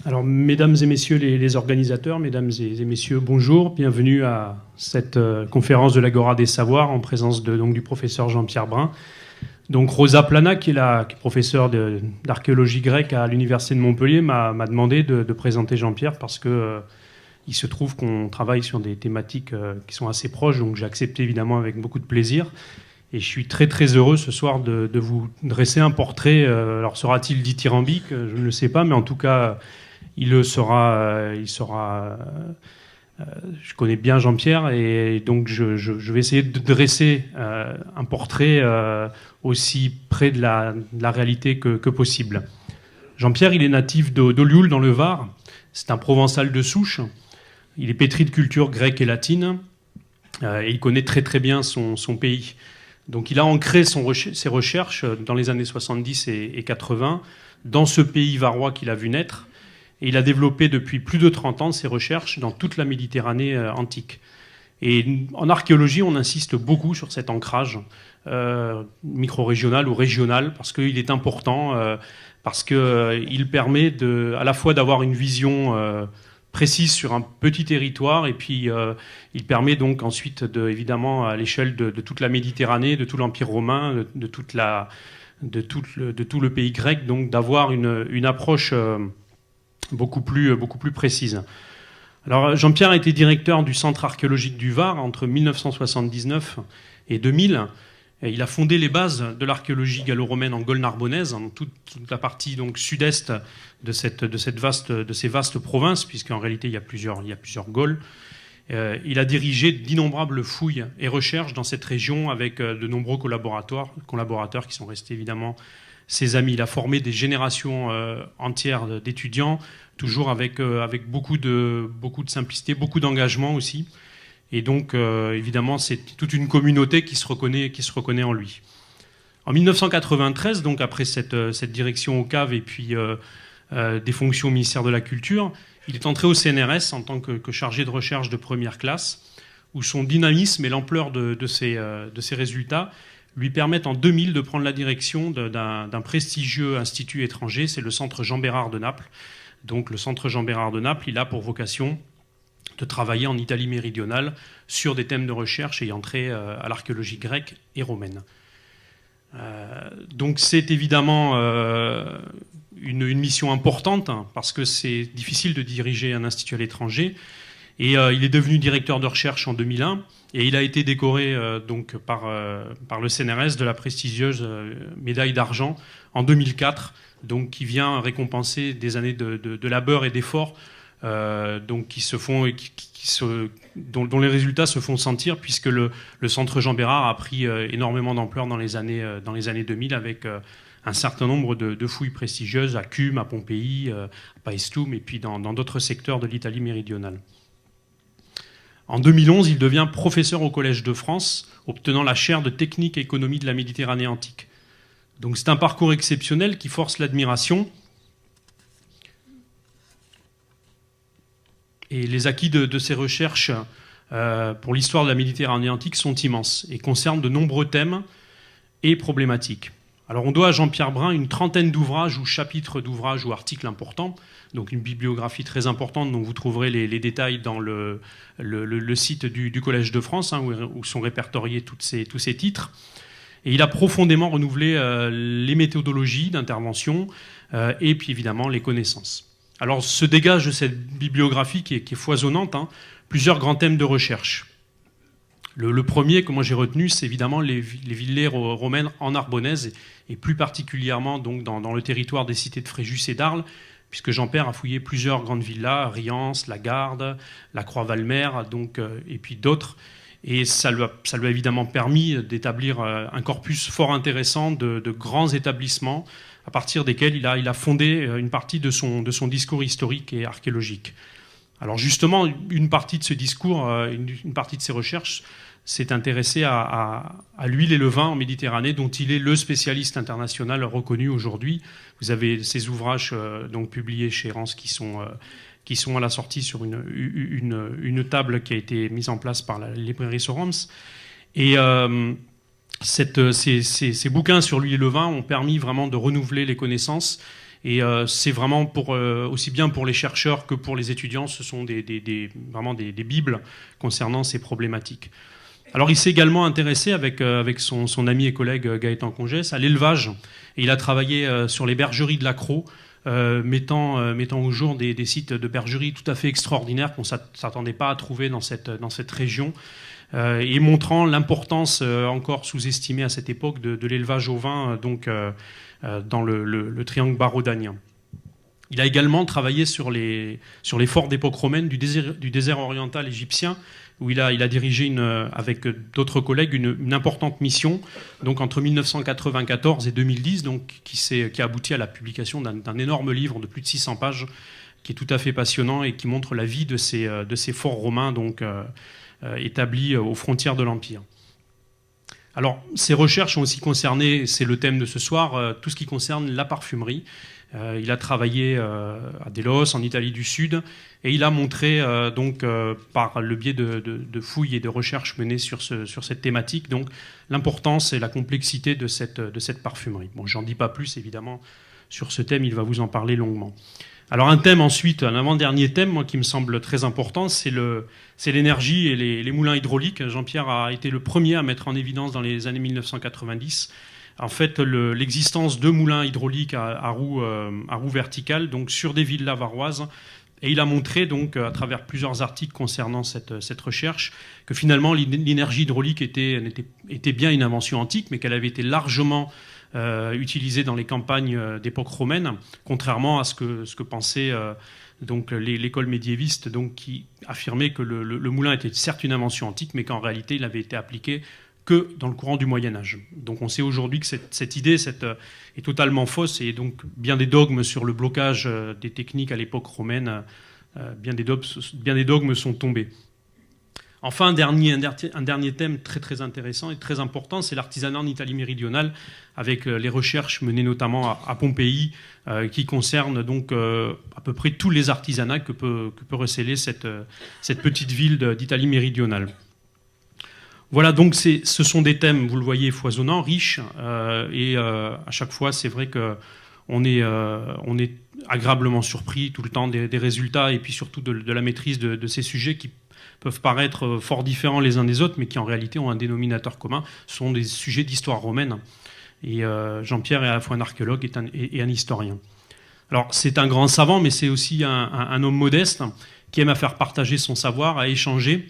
Alors, mesdames et messieurs les organisateurs, mesdames et messieurs, bonjour. Bienvenue à cette conférence de l'Agora des Savoirs en présence donc, du professeur Jean-Pierre Brun. Donc, Rosa Plana, qui est professeure d'archéologie grecque à l'Université de Montpellier, m'a demandé de présenter Jean-Pierre parce que il se trouve qu'on travaille sur des thématiques qui sont assez proches, donc j'ai accepté évidemment avec beaucoup de plaisir. Et je suis très très heureux ce soir de vous dresser un portrait. Alors sera-t-il dithyrambique? Je ne le sais pas, mais en tout cas, il le sera. Je connais bien Jean-Pierre et donc je vais essayer de dresser un portrait aussi près de la réalité que possible. Jean-Pierre, il est natif d'Olioul dans le Var. C'est un Provençal de souche. Il est pétri de culture grecque et latine et il connaît très très bien son pays. Donc il a ancré ses recherches dans les années 70 et 80 dans ce pays varois qu'il a vu naître. Et il a développé depuis plus de 30 ans ses recherches dans toute la Méditerranée antique. Et en archéologie, on insiste beaucoup sur cet ancrage micro-régional ou régional parce qu'il est important, parce qu'il permet à la fois d'avoir une vision précise sur un petit territoire et puis il permet donc ensuite, évidemment, à l'échelle de toute la Méditerranée, de tout l'Empire romain, de tout le pays grec, donc d'avoir une approche beaucoup plus précise. Alors Jean-Pierre a été directeur du Centre archéologique du Var entre 1979 et 2000. Et il a fondé les bases de l'archéologie gallo-romaine en Gaule narbonnaise, en toute la partie donc sud-est de ces vastes provinces, puisqu'en réalité il y a plusieurs Gaules. Il a dirigé d'innombrables fouilles et recherches dans cette région avec de nombreux collaborateurs qui sont restés évidemment ses amis. Il a formé des générations entières d'étudiants, toujours avec beaucoup de simplicité, beaucoup d'engagement aussi. Et donc, évidemment, c'est toute une communauté qui se reconnaît en lui. En 1993, donc après cette direction au CAV et puis des fonctions au ministère de la Culture, il est entré au CNRS en tant que chargé de recherche de première classe, où son dynamisme et l'ampleur de ses résultats lui permettent en 2000 de prendre la direction d'un prestigieux institut étranger, c'est le Centre Jean Bérard de Naples. Donc le Centre Jean Bérard de Naples, il a pour vocation de travailler en Italie méridionale sur des thèmes de recherche ayant trait à l'archéologie grecque et romaine. Donc c'est évidemment une mission importante hein, parce que c'est difficile de diriger un institut à l'étranger. Et il est devenu directeur de recherche en 2001 et il a été décoré donc par le CNRS de la prestigieuse médaille d'argent en 2004, donc qui vient récompenser des années de labeur et d'efforts donc dont les résultats se font sentir puisque le Centre Jean Bérard a pris énormément d'ampleur dans les années 2000 avec un certain nombre de fouilles prestigieuses à Cumes, à Pompéi, à Paestum et puis dans d'autres secteurs de l'Italie méridionale. En 2011, il devient professeur au Collège de France, obtenant la chaire de technique et économie de la Méditerranée antique. Donc c'est un parcours exceptionnel qui force l'admiration. Et les acquis de ces recherches pour l'histoire de la Méditerranée antique sont immenses et concernent de nombreux thèmes et problématiques. Alors on doit à Jean-Pierre Brun une trentaine d'ouvrages ou chapitres d'ouvrages ou articles importants, donc une bibliographie très importante dont vous trouverez les détails dans le site du Collège de France, hein, où sont répertoriés tous ces titres. Et il a profondément renouvelé les méthodologies d'intervention et puis évidemment les connaissances. Alors se dégage de cette bibliographie qui est foisonnante hein, plusieurs grands thèmes de recherche. Le premier que moi j'ai retenu, c'est évidemment les villes romaines en Narbonnaise et plus particulièrement donc dans le territoire des cités de Fréjus et d'Arles, puisque Jean-Pierre a fouillé plusieurs grandes villas, Riance, la Garde, la Croix-Valmer, donc et puis d'autres. Et ça lui a évidemment permis d'établir un corpus fort intéressant de grands établissements à partir desquels il a fondé une partie de son discours historique et archéologique. Alors justement, une partie de ce discours, une partie de ses recherches s'est intéressée à l'huile et le vin en Méditerranée, dont il est le spécialiste international reconnu aujourd'hui. Vous avez ces ouvrages donc publiés chez Rance qui sont à la sortie sur une table qui a été mise en place par la librairie Sorams. Et ces bouquins sur l'huile et le vin ont permis vraiment de renouveler les connaissances Et c'est vraiment aussi bien pour les chercheurs que pour les étudiants, ce sont vraiment des bibles concernant ces problématiques. Alors il s'est également intéressé avec son ami et collègue Gaëtan Congès à l'élevage. Et il a travaillé sur les bergeries de l'Accro, mettant au jour des sites de bergerie tout à fait extraordinaires qu'on ne s'attendait pas à trouver dans cette région, et montrant l'importance encore sous-estimée à cette époque de l'élevage ovin dans le triangle barodanien. Il a également travaillé sur les forts d'époque romaine du désert oriental égyptien, où il a dirigé avec d'autres collègues une importante mission, donc entre 1994 et 2010, donc, qui a abouti à la publication d'un énorme livre de plus de 600 pages, qui est tout à fait passionnant et qui montre la vie de ces forts romains établis aux frontières de l'Empire. Alors, ces recherches ont aussi concerné, c'est le thème de ce soir, tout ce qui concerne la parfumerie. Il a travaillé à Delos, en Italie du Sud, et il a montré, par le biais de fouilles et de recherches menées sur cette thématique, donc l'importance et la complexité de cette parfumerie. Bon, j'en dis pas plus, évidemment, sur ce thème, il va vous en parler longuement. Alors un thème ensuite, un avant-dernier thème, moi, qui me semble très important, c'est l'énergie et les moulins hydrauliques. Jean-Pierre a été le premier à mettre en évidence dans les années 1990 en fait l'existence de moulins hydrauliques à roues verticales, donc sur des villes lavaroises. Et il a montré donc à travers plusieurs articles concernant cette recherche que finalement l'énergie hydraulique était bien une invention antique, mais qu'elle avait été largement utilisée dans les campagnes d'époque romaine, contrairement à ce que pensait l'école médiéviste, donc, qui affirmait que le moulin était certes une invention antique, mais qu'en réalité il avait été appliqué que dans le courant du Moyen-Âge. Donc on sait aujourd'hui que cette idée est totalement fausse, et donc bien des dogmes sur le blocage des techniques à l'époque romaine, bien des dogmes sont tombés. Enfin, un dernier thème très très intéressant et très important, c'est l'artisanat en Italie méridionale, avec les recherches menées notamment à Pompéi, qui concernent donc à peu près tous les artisanats que peut recéler cette petite ville d'Italie méridionale. Voilà, donc ce sont des thèmes, vous le voyez, foisonnants, riches, et à chaque fois, c'est vrai qu'on est agréablement surpris tout le temps des résultats, et puis surtout de la maîtrise de ces sujets qui peuvent paraître fort différents les uns des autres, mais qui en réalité ont un dénominateur commun. Ce sont des sujets d'histoire romaine. Et Jean-Pierre est à la fois un archéologue et un historien. Alors, c'est un grand savant, mais c'est aussi un homme modeste qui aime à faire partager son savoir, à échanger.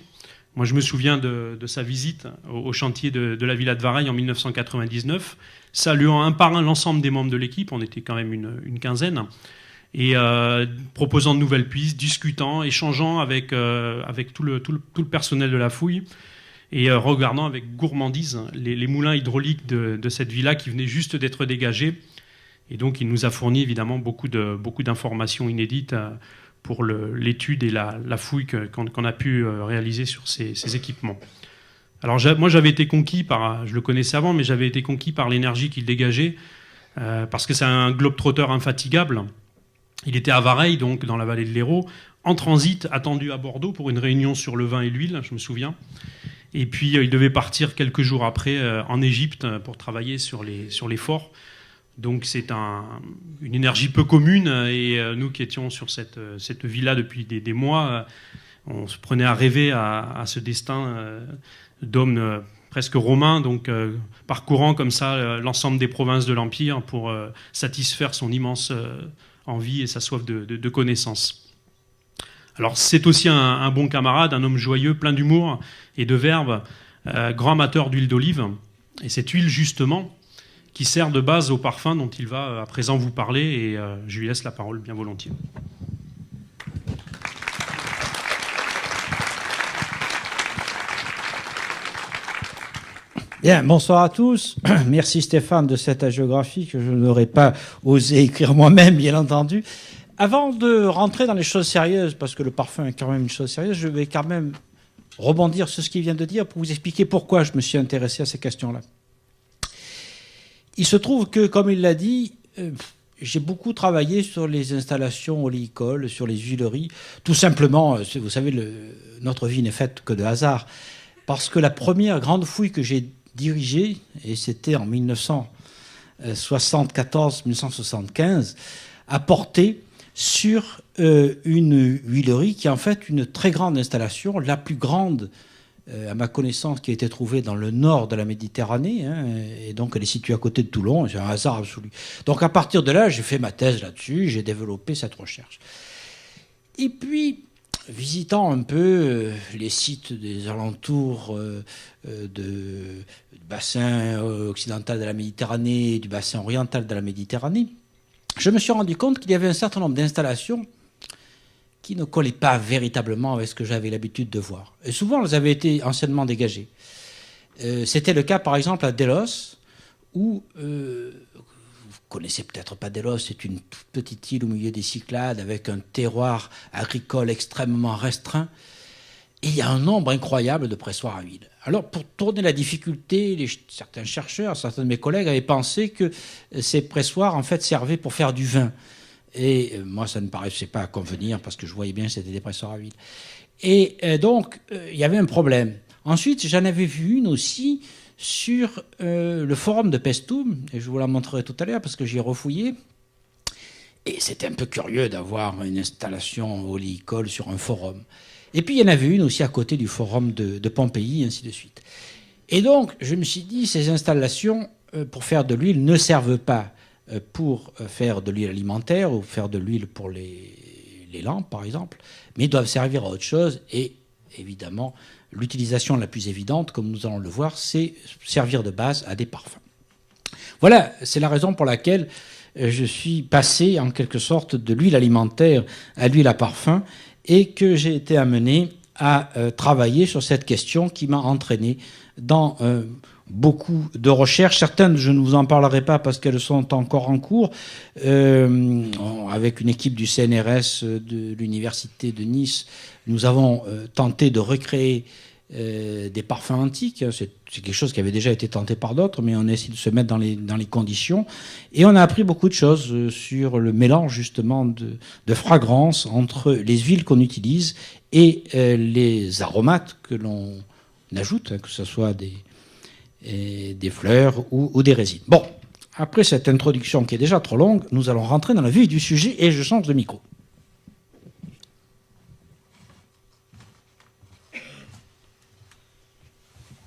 Moi, je me souviens de sa visite au chantier de la Villa de Vareille en 1999, saluant un par un l'ensemble des membres de l'équipe, on était quand même une quinzaine, et proposant de nouvelles pistes, discutant, échangeant avec tout le personnel de la fouille, et regardant avec gourmandise les moulins hydrauliques de cette villa qui venait juste d'être dégagés. Et donc, il nous a fourni évidemment beaucoup d'informations inédites pour l'étude et la fouille qu'on a pu réaliser sur ces équipements. Alors moi j'avais été conquis je le connaissais avant, mais j'avais été conquis par l'énergie qu'il dégageait, parce que c'est un globe-trotter infatigable. Il était à Vareille, donc dans la vallée de l'Hérault, en transit, attendu à Bordeaux pour une réunion sur le vin et l'huile, je me souviens. Et puis il devait partir quelques jours après en Égypte pour travailler sur les forts. Donc c'est une énergie peu commune, et nous qui étions sur cette villa depuis des mois, on se prenait à rêver à ce destin d'homme presque romain, donc parcourant comme ça l'ensemble des provinces de l'Empire pour satisfaire son immense envie et sa soif de connaissance. Alors c'est aussi un bon camarade, un homme joyeux, plein d'humour et de verve, grand amateur d'huile d'olive, et cette huile justement qui sert de base au parfum dont il va à présent vous parler, et je lui laisse la parole bien volontiers. Bien, bonsoir à tous. Merci Stéphane de cette hagiographie que je n'aurais pas osé écrire moi-même, bien entendu. Avant de rentrer dans les choses sérieuses, parce que le parfum est quand même une chose sérieuse, je vais quand même rebondir sur ce qu'il vient de dire pour vous expliquer pourquoi je me suis intéressé à ces questions-là. Il se trouve que, comme il l'a dit, j'ai beaucoup travaillé sur les installations oléicoles, sur les huileries. Tout simplement, vous savez, notre vie n'est faite que de hasard. Parce que la première grande fouille que j'ai dirigée, et c'était en 1974-1975, à porter sur une huilerie qui est en fait une très grande installation, la plus grande à ma connaissance, qui a été trouvée dans le nord de la Méditerranée, hein, et donc elle est située à côté de Toulon, c'est un hasard absolu. Donc à partir de là, j'ai fait ma thèse là-dessus, j'ai développé cette recherche. Et puis, visitant un peu les sites des alentours du bassin occidental de la Méditerranée, du bassin oriental de la Méditerranée, je me suis rendu compte qu'il y avait un certain nombre d'installations qui ne collaient pas véritablement avec ce que j'avais l'habitude de voir. Et souvent, elles avaient été anciennement dégagées. C'était le cas, par exemple, à Delos, où, vous connaissez peut-être pas Delos, c'est une toute petite île au milieu des Cyclades, avec un terroir agricole extrêmement restreint. Et il y a un nombre incroyable de pressoirs à huile. Alors, pour tourner la difficulté, certains chercheurs, certains de mes collègues avaient pensé que ces pressoirs, en fait, servaient pour faire du vin. Et moi, ça ne me paraissait pas convenir parce que je voyais bien que c'était des pressoirs à huile. Et donc, il y avait un problème. Ensuite, j'en avais vu une aussi sur le forum de Paestum, et je vous la montrerai tout à l'heure parce que j'y ai refouillé. Et c'était un peu curieux d'avoir une installation oléicole sur un forum. Et puis, il y en avait une aussi à côté du forum de Pompéi, et ainsi de suite. Et donc, je me suis dit, ces installations, pour faire de l'huile, ne servent pas pour faire de l'huile alimentaire ou faire de l'huile pour les lampes, par exemple, mais doivent servir à autre chose. Et évidemment, l'utilisation la plus évidente, comme nous allons le voir, c'est servir de base à des parfums. Voilà, c'est la raison pour laquelle je suis passé en quelque sorte de l'huile alimentaire à l'huile à parfum et que j'ai été amené à travailler sur cette question qui m'a entraîné dans beaucoup de recherches. Certaines, je ne vous en parlerai pas parce qu'elles sont encore en cours. Avec une équipe du CNRS de l'Université de Nice, nous avons tenté de recréer des parfums antiques. C'est quelque chose qui avait déjà été tenté par d'autres, mais on a essayé de se mettre dans les conditions. Et on a appris beaucoup de choses sur le mélange justement de fragrances entre les huiles qu'on utilise et les aromates que l'on ajoute, que ce soit des fleurs ou des résines. Bon, après cette introduction qui est déjà trop longue, nous allons rentrer dans le vif du sujet et je change de micro.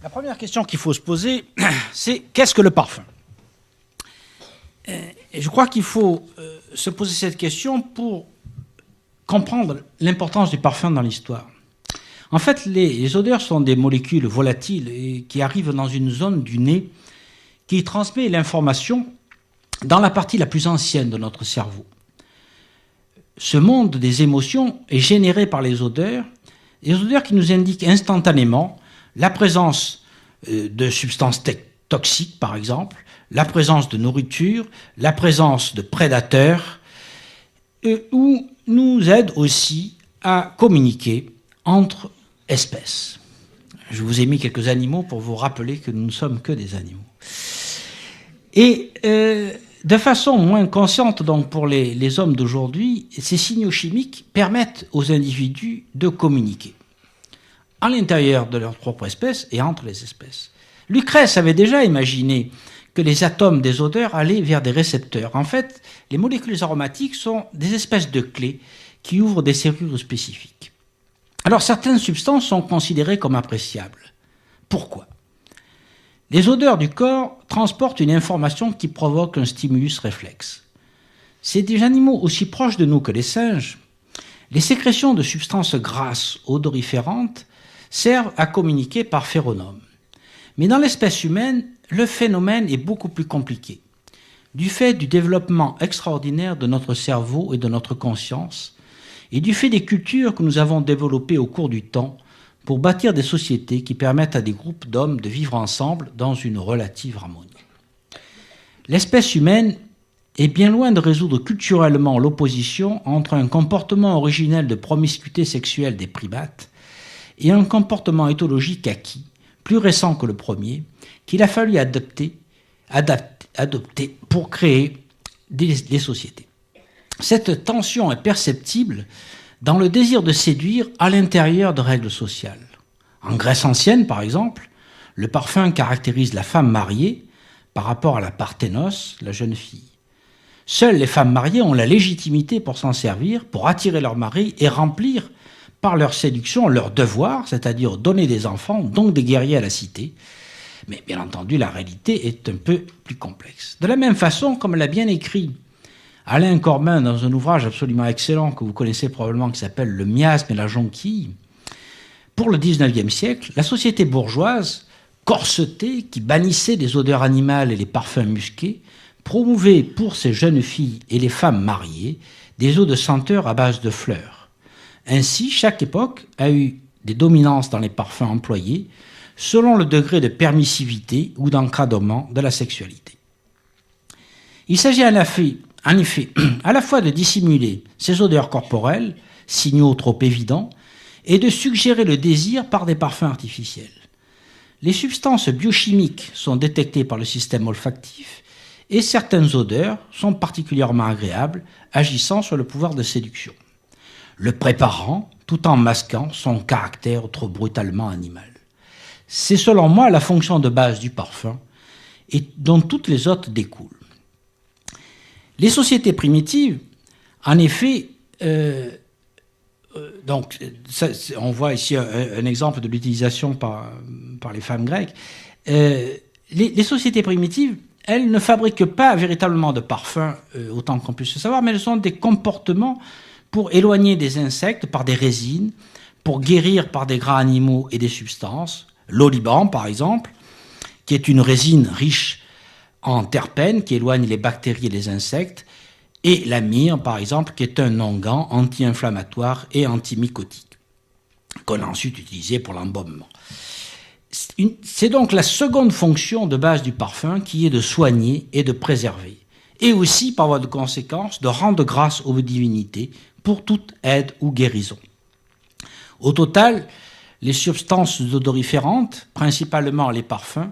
La première question qu'il faut se poser, c'est qu'est-ce que le parfum ? Et je crois qu'il faut se poser cette question pour comprendre l'importance du parfum dans l'histoire. En fait, les odeurs sont des molécules volatiles et qui arrivent dans une zone du nez qui transmet l'information dans la partie la plus ancienne de notre cerveau. Ce monde des émotions est généré par les odeurs qui nous indiquent instantanément la présence de substances toxiques, par exemple, la présence de nourriture, la présence de prédateurs, ou nous aident aussi à communiquer entre espèces. Je vous ai mis quelques animaux pour vous rappeler que nous ne sommes que des animaux. Et de façon moins consciente donc pour les hommes d'aujourd'hui, ces signaux chimiques permettent aux individus de communiquer à l'intérieur de leur propre espèce et entre les espèces. Lucrèce avait déjà imaginé que les atomes des odeurs allaient vers des récepteurs. En fait, les molécules aromatiques sont des espèces de clés qui ouvrent des serrures spécifiques. Alors, certaines substances sont considérées comme appréciables. Pourquoi ? Les odeurs du corps transportent une information qui provoque un stimulus réflexe. C'est des animaux aussi proches de nous que les singes. Les sécrétions de substances grasses odoriférantes servent à communiquer par phéromones. Mais dans l'espèce humaine, le phénomène est beaucoup plus compliqué. Du fait du développement extraordinaire de notre cerveau et de notre conscience, et du fait des cultures que nous avons développées au cours du temps pour bâtir des sociétés qui permettent à des groupes d'hommes de vivre ensemble dans une relative harmonie. L'espèce humaine est bien loin de résoudre culturellement l'opposition entre un comportement originel de promiscuité sexuelle des primates et un comportement éthologique acquis, plus récent que le premier, qu'il a fallu adopter pour créer des sociétés. Cette tension est perceptible dans le désir de séduire à l'intérieur de règles sociales. En Grèce ancienne, par exemple, le parfum caractérise la femme mariée par rapport à la parthénos, la jeune fille. Seules les femmes mariées ont la légitimité pour s'en servir, pour attirer leur mari et remplir par leur séduction leur devoir, c'est-à-dire donner des enfants, donc des guerriers à la cité. Mais bien entendu, la réalité est un peu plus complexe. De la même façon, comme l'a bien écrit Alain Cormin dans un ouvrage absolument excellent que vous connaissez probablement qui s'appelle « Le miasme et la jonquille », pour le XIXe siècle, la société bourgeoise, corsetée, qui bannissait les odeurs animales et les parfums musqués, promouvait pour ces jeunes filles et les femmes mariées des eaux de senteur à base de fleurs. Ainsi, chaque époque a eu des dominances dans les parfums employés selon le degré de permissivité ou d'encadrement de la sexualité. Il s'agit en effet à la fois de dissimuler ces odeurs corporelles, signaux trop évidents, et de suggérer le désir par des parfums artificiels. Les substances biochimiques sont détectées par le système olfactif et certaines odeurs sont particulièrement agréables, agissant sur le pouvoir de séduction, le préparant tout en masquant son caractère trop brutalement animal. C'est selon moi la fonction de base du parfum et dont toutes les autres découlent. Les sociétés primitives, en effet, donc on voit ici un exemple de l'utilisation par les femmes grecques. Les sociétés primitives, elles ne fabriquent pas véritablement de parfums, autant qu'on puisse le savoir, mais elles ont des comportements pour éloigner des insectes par des résines, pour guérir par des gras animaux et des substances. L'oliban, par exemple, qui est une résine riche en terpènes qui éloigne les bactéries et les insectes, et la myrrhe, par exemple, qui est un onguent anti-inflammatoire et antimycotique, qu'on a ensuite utilisé pour l'embaumement. C'est donc la seconde fonction de base du parfum qui est de soigner et de préserver, et aussi, par voie de conséquence, de rendre grâce aux divinités pour toute aide ou guérison. Au total, les substances odoriférantes, principalement les parfums,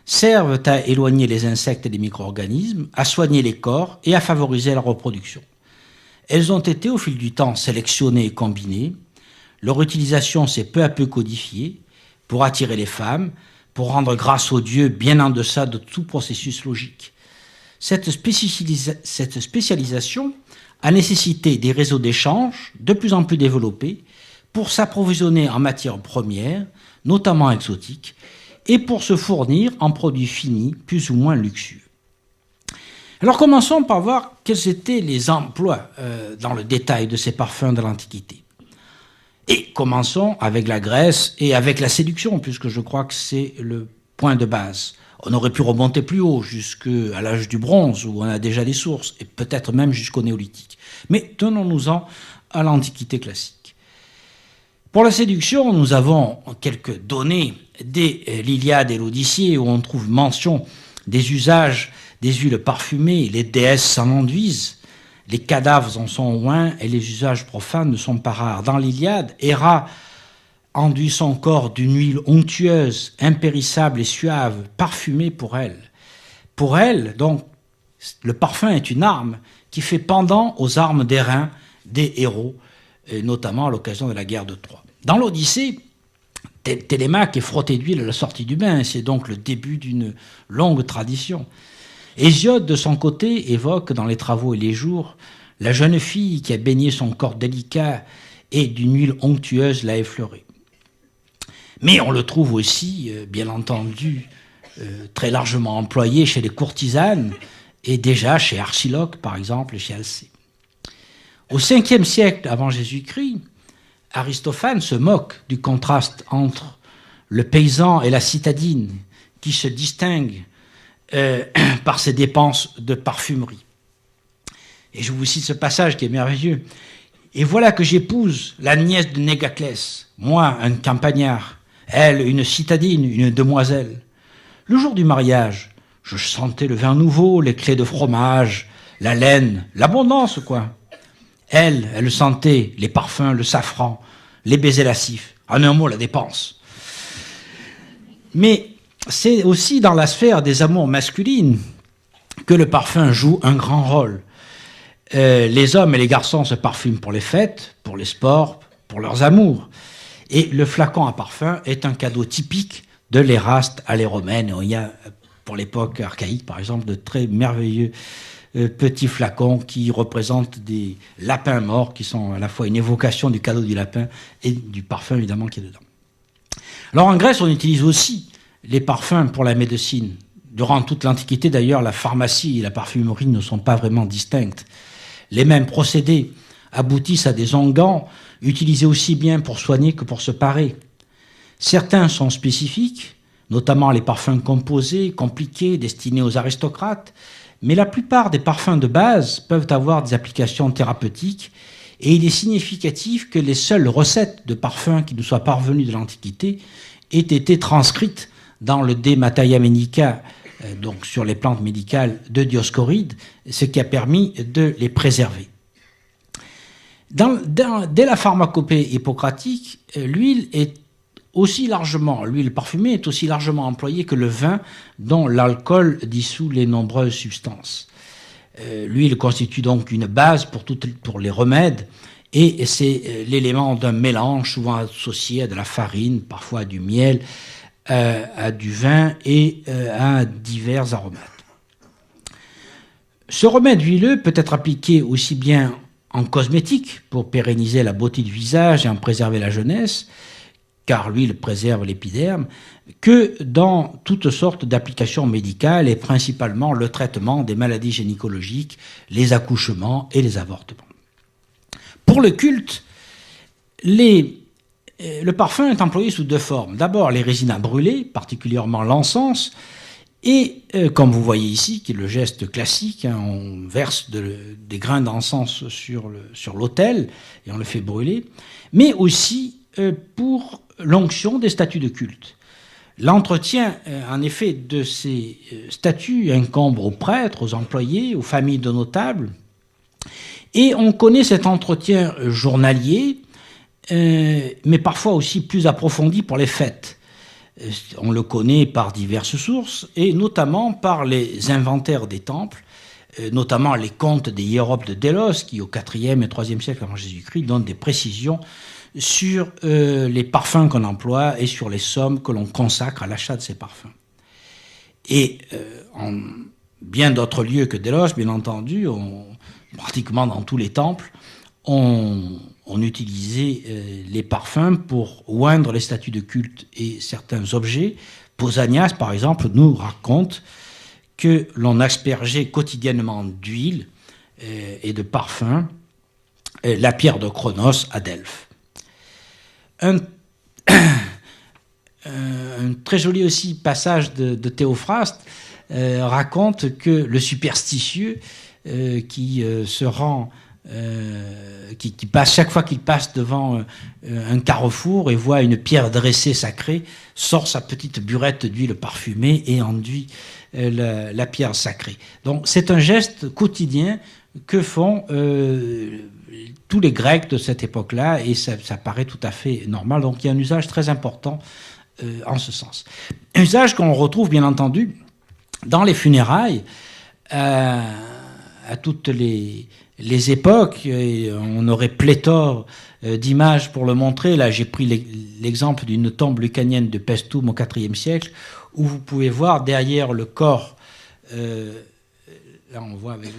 servent à éloigner les insectes et les micro-organismes, à soigner les corps et à favoriser la reproduction. Elles ont été au fil du temps sélectionnées et combinées. Leur utilisation s'est peu à peu codifiée pour attirer les femmes, pour rendre grâce aux dieux bien en deçà de tout processus logique. Cette spécialisation a nécessité des réseaux d'échange de plus en plus développés pour s'approvisionner en matières premières, notamment exotiques, et pour se fournir en produits finis plus ou moins luxueux. Alors commençons par voir quels étaient les emplois dans le détail de ces parfums de l'Antiquité. Et commençons avec la Grèce et avec la séduction, puisque je crois que c'est le point de base. On aurait pu remonter plus haut, jusqu'à l'âge du bronze, où on a déjà des sources, et peut-être même jusqu'au néolithique. Mais tenons-nous-en à l'Antiquité classique. Pour la séduction, nous avons quelques données dès l'Iliade et l'Odyssée, où on trouve mention des usages des huiles parfumées. Les déesses s'en enduisent, les cadavres en sont oints, et les usages profanes ne sont pas rares. Dans l'Iliade, Héra enduit son corps d'une huile onctueuse, impérissable et suave, parfumée pour elle. Pour elle, donc, le parfum est une arme qui fait pendant aux armes d'airain des héros, et notamment à l'occasion de la guerre de Troie. Dans l'Odyssée, Télémaque est frotté d'huile à la sortie du bain, c'est donc le début d'une longue tradition. Hésiode, de son côté, évoque dans les Travaux et les Jours la jeune fille qui a baigné son corps délicat et d'une huile onctueuse l'a effleuré. Mais on le trouve aussi, bien entendu, très largement employé chez les courtisanes et déjà chez Archiloque, par exemple, et chez Alcée. Au 5e siècle avant Jésus-Christ, Aristophane se moque du contraste entre le paysan et la citadine qui se distinguent par ses dépenses de parfumerie. Et je vous cite ce passage qui est merveilleux. « Et voilà que j'épouse la nièce de Négaclès, moi un campagnard, elle une citadine, une demoiselle. Le jour du mariage, je sentais le vin nouveau, les clés de fromage, la laine, l'abondance, quoi. Elle sentait les parfums, le safran, les baisers lascifs. En un mot, la dépense. » Mais c'est aussi dans la sphère des amours masculines que le parfum joue un grand rôle. Les hommes et les garçons se parfument pour les fêtes, pour les sports, pour leurs amours. Et le flacon à parfum est un cadeau typique de l'éraste à les romaines. Il y a, pour l'époque archaïque, par exemple, de très merveilleux petits flacons qui représentent des lapins morts, qui sont à la fois une évocation du cadeau du lapin et du parfum évidemment qui est dedans. Alors en Grèce, on utilise aussi les parfums pour la médecine. Durant toute l'Antiquité, d'ailleurs, la pharmacie et la parfumerie ne sont pas vraiment distinctes. Les mêmes procédés aboutissent à des onguents utilisés aussi bien pour soigner que pour se parer. Certains sont spécifiques, notamment les parfums composés, compliqués, destinés aux aristocrates, mais la plupart des parfums de base peuvent avoir des applications thérapeutiques, et il est significatif que les seules recettes de parfums qui nous soient parvenues de l'Antiquité aient été transcrites dans le De Materia Medica, donc sur les plantes médicales de Dioscoride, ce qui a permis de les préserver. Dès la pharmacopée hippocratique, l'huile parfumée est aussi largement employée que le vin, dont l'alcool dissout les nombreuses substances. L'huile constitue donc une base pour les remèdes, et c'est l'élément d'un mélange souvent associé à de la farine, parfois à du miel, à du vin et à divers aromates. Ce remède huileux peut être appliqué aussi bien en cosmétique pour pérenniser la beauté du visage et en préserver la jeunesse, car l'huile préserve l'épiderme, que dans toutes sortes d'applications médicales et principalement le traitement des maladies gynécologiques, les accouchements et les avortements. Pour le culte, le parfum est employé sous deux formes. D'abord, les résines à brûler, particulièrement l'encens, et comme vous voyez ici, qui est le geste classique, on verse des grains d'encens sur l'autel et on le fait brûler, mais aussi pour l'onction des statues de culte. L'entretien, en effet, de ces statues incombe aux prêtres, aux employés, aux familles de notables, et on connaît cet entretien journalier, mais parfois aussi plus approfondi pour les fêtes. On le connaît par diverses sources, et notamment par les inventaires des temples, notamment les contes des hiéropes de Délos, qui au IVe et IIIe siècle avant Jésus-Christ donnent des précisions sur les parfums qu'on emploie et sur les sommes que l'on consacre à l'achat de ces parfums. Et en bien d'autres lieux que Délos, bien entendu, pratiquement dans tous les temples, on utilisait les parfums pour oindre les statues de culte et certains objets. Pausanias, par exemple, nous raconte que l'on aspergeait quotidiennement d'huile et de parfum la pierre de Chronos à Delphes. Un très joli aussi passage de Théophraste raconte que le superstitieux qui se rend, qui passe chaque fois qu'il passe devant un carrefour et voit une pierre dressée sacrée, sort sa petite burette d'huile parfumée et enduit la pierre sacrée. Donc c'est un geste quotidien que font tous les Grecs de cette époque-là, et ça paraît tout à fait normal. Donc il y a un usage très important en ce sens. Un usage qu'on retrouve bien entendu dans les funérailles à toutes les époques, et on aurait pléthore d'images pour le montrer. Là, j'ai pris l'exemple d'une tombe lucanienne de Paestum au IVe siècle, où vous pouvez voir derrière le corps, là on voit avec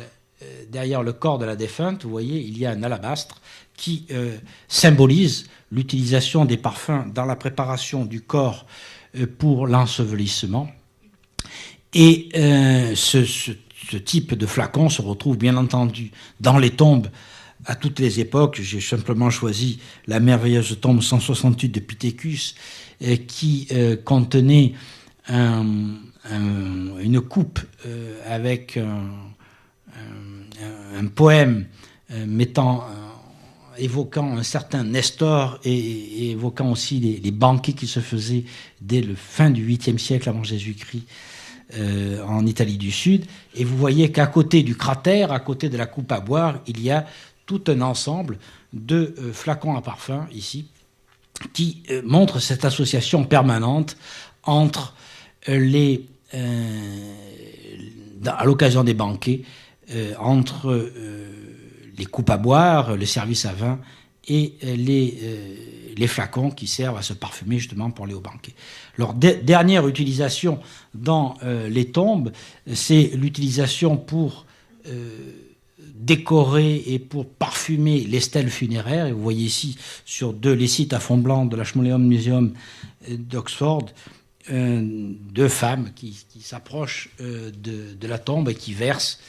derrière le corps de la défunte, vous voyez, il y a un alabastre qui symbolise l'utilisation des parfums dans la préparation du corps pour l'ensevelissement. Et ce type de flacon se retrouve bien entendu dans les tombes à toutes les époques. J'ai simplement choisi la merveilleuse tombe 168 de Pittecus qui contenait une coupe avec un poème évoquant un certain Nestor et évoquant aussi les banquets qui se faisaient dès le fin du 8e siècle avant Jésus-Christ en Italie du Sud. Et vous voyez qu'à côté du cratère, à côté de la coupe à boire, il y a tout un ensemble de flacons à parfum ici qui montre cette association permanente entre à l'occasion des banquets, entre les coupes à boire, le service à vin et les flacons qui servent à se parfumer justement pour aller au banquet. Leur dernière utilisation dans les tombes, c'est l'utilisation pour décorer et pour parfumer les stèles funéraires. Et vous voyez ici sur les sites à fond blanc de l'Ashmolean Museum d'Oxford, deux femmes qui s'approchent de la tombe et qui versent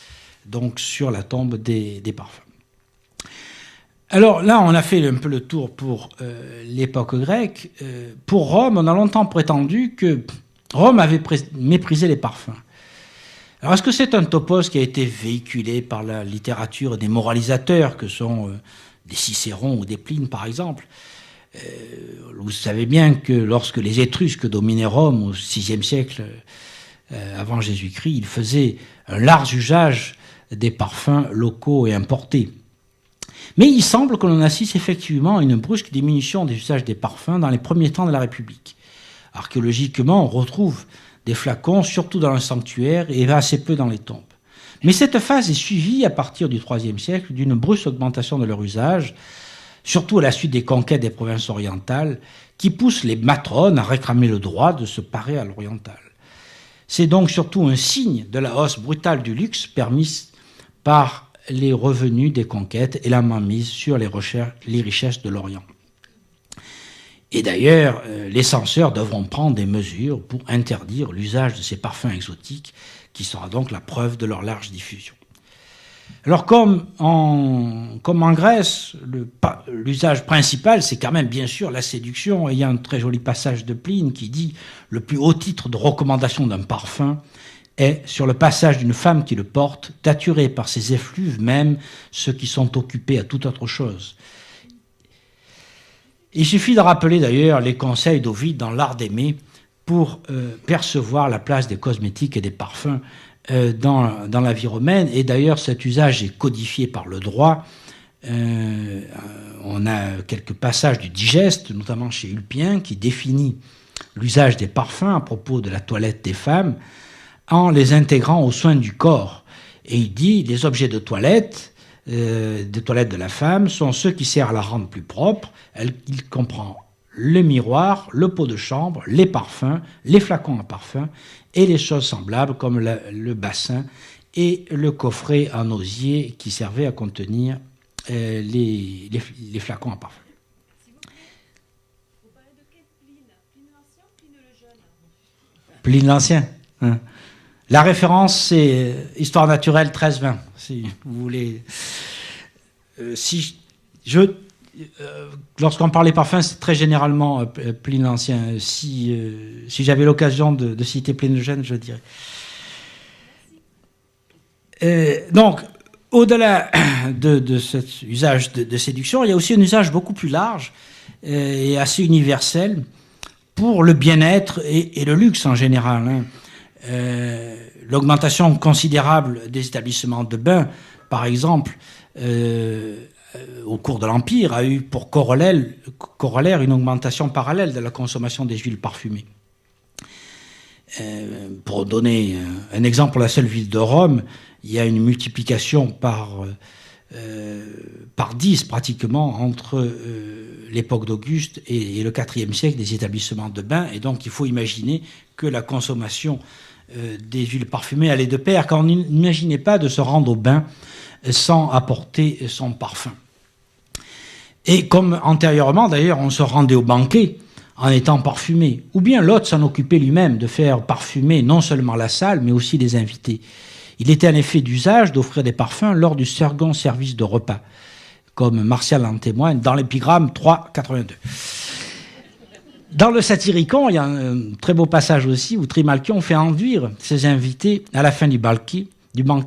donc sur la tombe des parfums. Alors là, on a fait un peu le tour pour l'époque grecque. Pour Rome, on a longtemps prétendu que Rome avait méprisé les parfums. Alors, est-ce que c'est un topos qui a été véhiculé par la littérature des moralisateurs, que sont des Cicérons ou des Plines, par exemple? Vous savez bien que lorsque les Étrusques dominaient Rome au VIe siècle avant Jésus-Christ, ils faisaient un large usage des parfums locaux et importés. Mais il semble que l'on assiste effectivement à une brusque diminution des usages des parfums dans les premiers temps de la République. Archéologiquement, on retrouve des flacons, surtout dans le sanctuaire, et assez peu dans les tombes. Mais cette phase est suivie, à partir du IIIe siècle, d'une brusque augmentation de leur usage, surtout à la suite des conquêtes des provinces orientales, qui poussent les matrones à réclamer le droit de se parer à l'oriental. C'est donc surtout un signe de la hausse brutale du luxe permise par les revenus des conquêtes et la mainmise sur les richesses de l'Orient. Et d'ailleurs, les censeurs devront prendre des mesures pour interdire l'usage de ces parfums exotiques, qui sera donc la preuve de leur large diffusion. Alors, comme en Grèce, l'usage principal, c'est quand même bien sûr la séduction. Et il y a un très joli passage de Pline qui dit « Le plus haut titre de recommandation d'un parfum est, sur le passage d'une femme qui le porte, d'attirer par ses effluves même ceux qui sont occupés à toute autre chose. » Il suffit de rappeler d'ailleurs les conseils d'Ovide dans l'Art d'aimer pour percevoir la place des cosmétiques et des parfums dans la vie romaine. Et d'ailleurs, cet usage est codifié par le droit. On a quelques passages du Digeste, notamment chez Ulpien, qui définit l'usage des parfums à propos de la toilette des femmes en les intégrant aux soins du corps. Et il dit, les objets de toilette de la femme sont ceux qui servent à la rendre plus propre. Il comprend le miroir, le pot de chambre, les parfums, les flacons à parfum et les choses semblables comme le bassin et le coffret en osier qui servait à contenir les flacons à parfum. Vous parlez de quel Pline? Pline l'Ancien ou Pline le Jeune? Pline l'Ancien. Hein. La référence, c'est Histoire naturelle 13-20, si vous voulez. Lorsqu'on parle des parfums, c'est très généralement Pline l'Ancien. Si j'avais l'occasion de citer Pline le Jeune, je le dirais. Donc, au-delà de cet usage de séduction, il y a aussi un usage beaucoup plus large et assez universel pour le bien-être et le luxe en général. Hein. L'augmentation considérable des établissements de bains, par exemple, au cours de l'Empire, a eu pour corollaire une augmentation parallèle de la consommation des huiles parfumées. Pour donner un exemple, pour la seule ville de Rome, il y a une multiplication par 10 pratiquement entre l'époque d'Auguste et le IVe siècle des établissements de bains. Et donc il faut imaginer que la consommation des huiles parfumées allait de pair, car on n'imaginait pas de se rendre au bain sans apporter son parfum. Et comme antérieurement, d'ailleurs, on se rendait au banquet en étant parfumé, ou bien l'hôte s'en occupait lui-même de faire parfumer non seulement la salle, mais aussi les invités. Il était en effet d'usage d'offrir des parfums lors du second service de repas, comme Martial en témoigne dans l'épigramme 3.82. Dans le Satyricon, il y a un très beau passage aussi où Trimalchion fait enduire ses invités à la fin du banquet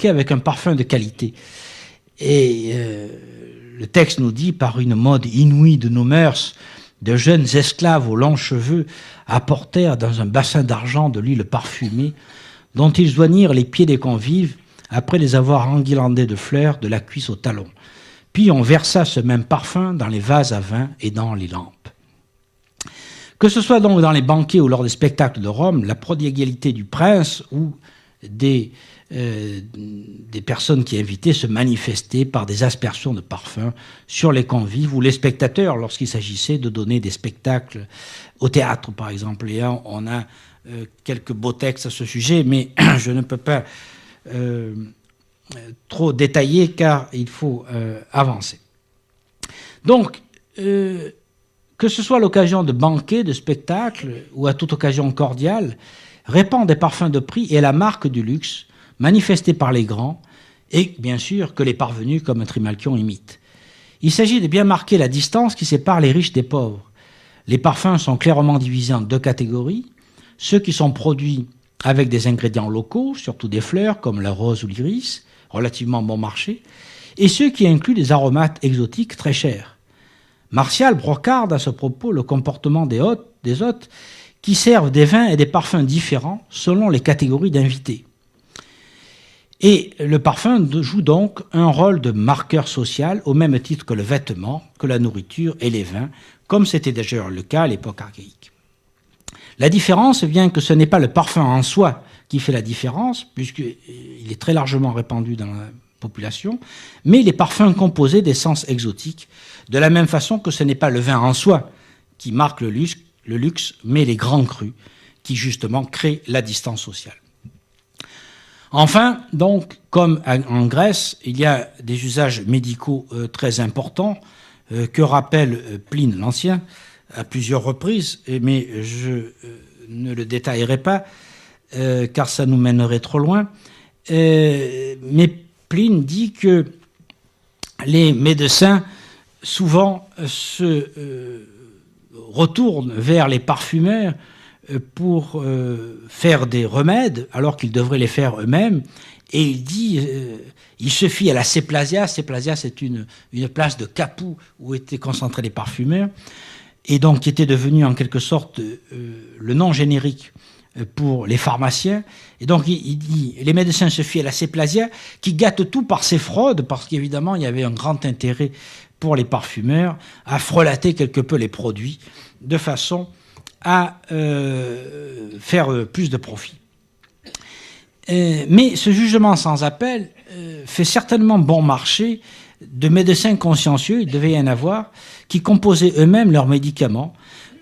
avec un parfum de qualité. Et le texte nous dit, par une mode inouïe de nos mœurs, de jeunes esclaves aux longs cheveux apportèrent dans un bassin d'argent de l'huile parfumée dont ils joignirent les pieds des convives après les avoir enguirlandés de fleurs de la cuisse au talon. Puis on versa ce même parfum dans les vases à vin et dans les lampes. Que ce soit donc dans les banquets ou lors des spectacles de Rome, la prodigalité du prince ou des personnes qui invitaient se manifestaient par des aspersions de parfums sur les convives ou les spectateurs lorsqu'il s'agissait de donner des spectacles au théâtre, par exemple. Et on a quelques beaux textes à ce sujet, mais je ne peux pas trop détaillé car il faut avancer. Donc, que ce soit à l'occasion de banquets, de spectacles ou à toute occasion cordiale, répand des parfums de prix est la marque du luxe, manifestée par les grands, et bien sûr que les parvenus comme Trimalchion imitent. Il s'agit de bien marquer la distance qui sépare les riches des pauvres. Les parfums sont clairement divisés en deux catégories, ceux qui sont produits avec des ingrédients locaux, surtout des fleurs comme la rose ou l'iris, relativement bon marché, et ceux qui incluent des aromates exotiques très chers. Martial brocarde à ce propos le comportement des hôtes qui servent des vins et des parfums différents selon les catégories d'invités. Et le parfum joue donc un rôle de marqueur social au même titre que le vêtement, que la nourriture et les vins, comme c'était déjà le cas à l'époque archaïque. La différence vient que ce n'est pas le parfum en soi qui fait la différence, puisqu'il est très largement répandu dans la population, mais les parfums composés d'essences exotiques, de la même façon que ce n'est pas le vin en soi qui marque le luxe, mais les grands crus qui justement créent la distance sociale. Enfin, donc, comme en Grèce, il y a des usages médicaux très importants que rappelle Pline l'Ancien à plusieurs reprises, mais je ne le détaillerai pas car ça nous mènerait trop loin. Mais Pline dit que les médecins souvent se retournent vers les parfumeurs pour faire des remèdes alors qu'ils devraient les faire eux-mêmes. Et il dit, il se fie à la Séplasia. Séplasia, c'est une place de Capoue où étaient concentrés les parfumeurs, et donc qui était devenu en quelque sorte le nom générique pour les pharmaciens. Et donc il dit, les médecins se fient à la Séplasia, qui gâte tout par ses fraudes, parce qu'évidemment il y avait un grand intérêt pour les parfumeurs à frelater quelque peu les produits de façon à faire plus de profit. Mais ce jugement sans appel fait certainement bon marché de médecins consciencieux, il devait y en avoir, qui composaient eux-mêmes leurs médicaments,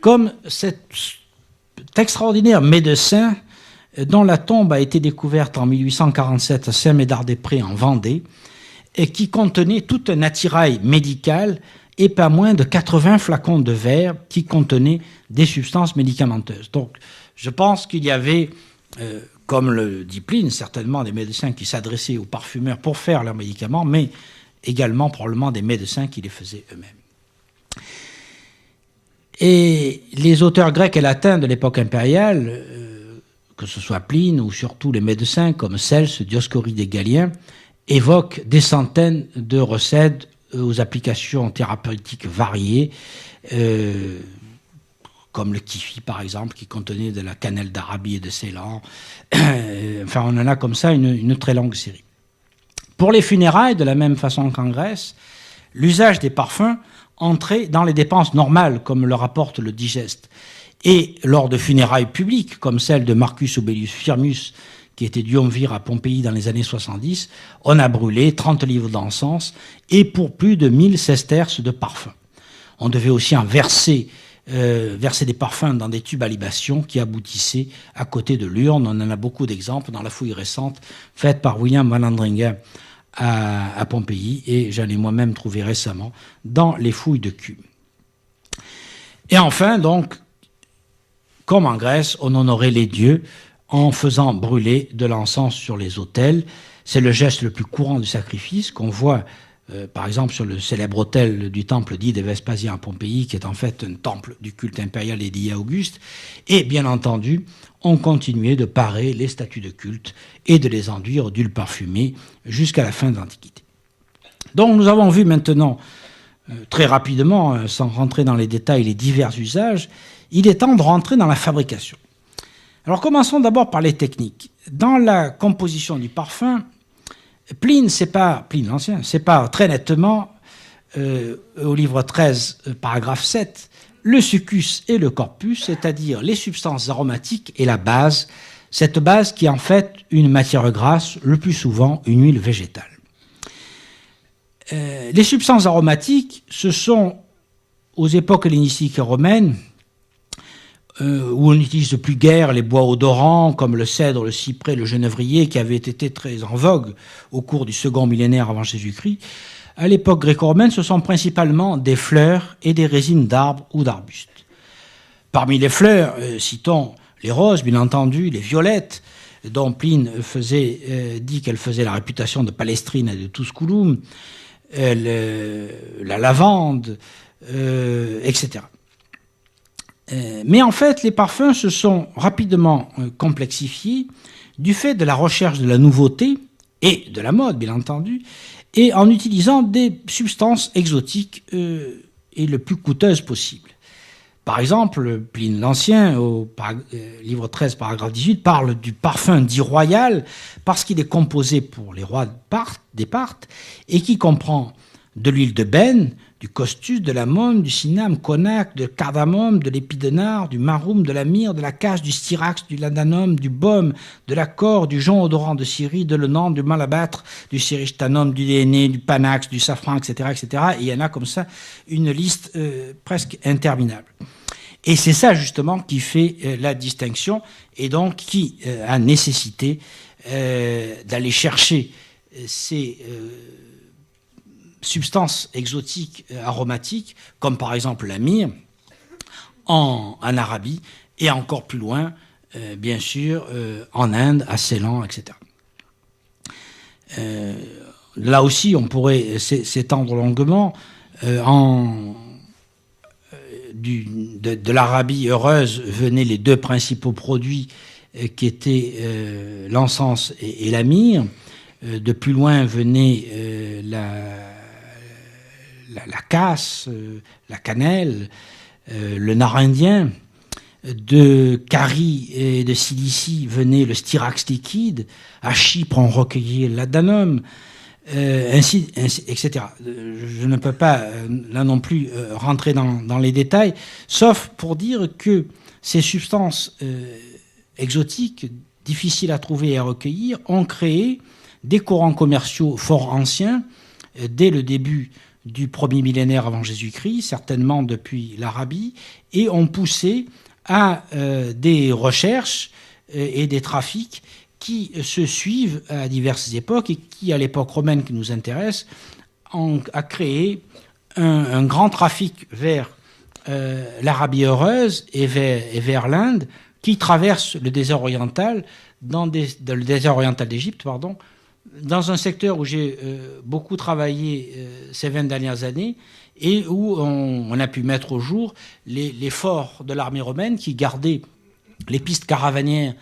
comme cet extraordinaire médecin dont la tombe a été découverte en 1847 à Saint-Médard-des-Prés en Vendée, et qui contenait tout un attirail médical et pas moins de 80 flacons de verre qui contenaient des substances médicamenteuses. Donc, je pense qu'il y avait, comme le dit Pline, certainement des médecins qui s'adressaient aux parfumeurs pour faire leurs médicaments, mais également probablement des médecins qui les faisaient eux-mêmes. Et les auteurs grecs et latins de l'époque impériale, que ce soit Pline ou surtout les médecins comme Cels, Dioscoride et Galien, évoquent des centaines de recettes aux applications thérapeutiques variées, comme le kifi par exemple, qui contenait de la cannelle d'Arabie et de Ceylan. Enfin, on en a comme ça une très longue série. Pour les funérailles, de la même façon qu'en Grèce, l'usage des parfums entrait dans les dépenses normales, comme le rapporte le Digeste. Et lors de funérailles publiques, comme celle de Marcus Aubelius Firmus, qui était duumvir à Pompéi dans les années 70, on a brûlé 30 livres d'encens et pour plus de 1000 sesterces de parfums. On devait aussi en verser des parfums dans des tubes à libation qui aboutissaient à côté de l'urne. On en a beaucoup d'exemples dans la fouille récente faite par William Van Andringen à Pompéi, et j'en ai moi-même trouvé récemment dans les fouilles de Cumes. Et enfin, donc, comme en Grèce, on honorait les dieux en faisant brûler de l'encens sur les autels. C'est le geste le plus courant du sacrifice qu'on voit, par exemple, sur le célèbre autel du temple dit de Vespasien à Pompéi, qui est en fait un temple du culte impérial dédié à Auguste. Et bien entendu, on continuait de parer les statues de culte et de les enduire d'huile parfumée jusqu'à la fin de l'Antiquité. Donc nous avons vu maintenant, très rapidement, sans rentrer dans les détails, les divers usages. Il est temps de rentrer dans la fabrication. Alors commençons d'abord par les techniques. Dans la composition du parfum, Pline l'Ancien sépare très nettement, au livre 13, paragraphe 7, le succus et le corpus, c'est-à-dire les substances aromatiques et la base, cette base qui est en fait une matière grasse, le plus souvent une huile végétale. Les substances aromatiques, ce sont, aux époques hellénistiques et romaines, où on n'utilise plus guère les bois odorants comme le cèdre, le cyprès, le genévrier, qui avaient été très en vogue au cours du second millénaire avant Jésus-Christ. À l'époque gréco-romaine, ce sont principalement des fleurs et des résines d'arbres ou d'arbustes. Parmi les fleurs, citons les roses, bien entendu, les violettes, dont Pline dit qu'elles faisaient la réputation de Palestrine et de Tusculum, la lavande, etc. Mais en fait, les parfums se sont rapidement complexifiés du fait de la recherche de la nouveauté et de la mode, bien entendu, et en utilisant des substances exotiques et le plus coûteuses possible. Par exemple, Pline l'Ancien, au livre 13, paragraphe 18, parle du parfum dit royal parce qu'il est composé pour les rois des Parthes et qui comprend de l'huile de benne, du costus, de la mône, du cinname, conac, de cardamome, de l'épi de nard, du maroum, de la myrrhe, de la cache, du styrax, du ladanum, du baume, de la cor, du jonc odorant de Syrie, de l'enan, du malabâtre, du syrichtanum, du déné, du panax, du safran, etc., etc. Et il y en a comme ça une liste presque interminable. Et c'est ça justement qui fait la distinction et donc qui a nécessité d'aller chercher ces substances exotiques aromatiques, comme par exemple la myrrhe, en Arabie, et encore plus loin, bien sûr, en Inde, à Ceylan, etc. Là aussi, on pourrait s'étendre longuement. De l'Arabie heureuse venaient les deux principaux produits qui étaient l'encens et la myrrhe. De plus loin venait la casse, la cannelle, le nard indien. De Carie et de Cilicie venait le styrax liquide. À Chypre, on recueillait l'adanum, etc. Je ne peux pas, là non plus, rentrer dans les détails, sauf pour dire que ces substances exotiques, difficiles à trouver et à recueillir, ont créé des courants commerciaux fort anciens, dès le début du premier millénaire avant Jésus-Christ, certainement depuis l'Arabie, et ont poussé à des recherches et des trafics qui se suivent à diverses époques et qui, à l'époque romaine qui nous intéresse, a créé un grand trafic vers l'Arabie heureuse et vers l'Inde, qui traverse le désert oriental, le désert oriental d'Égypte, pardon, dans un secteur où j'ai beaucoup travaillé ces 20 dernières années et où on a pu mettre au jour les forts de l'armée romaine qui gardaient les pistes caravanières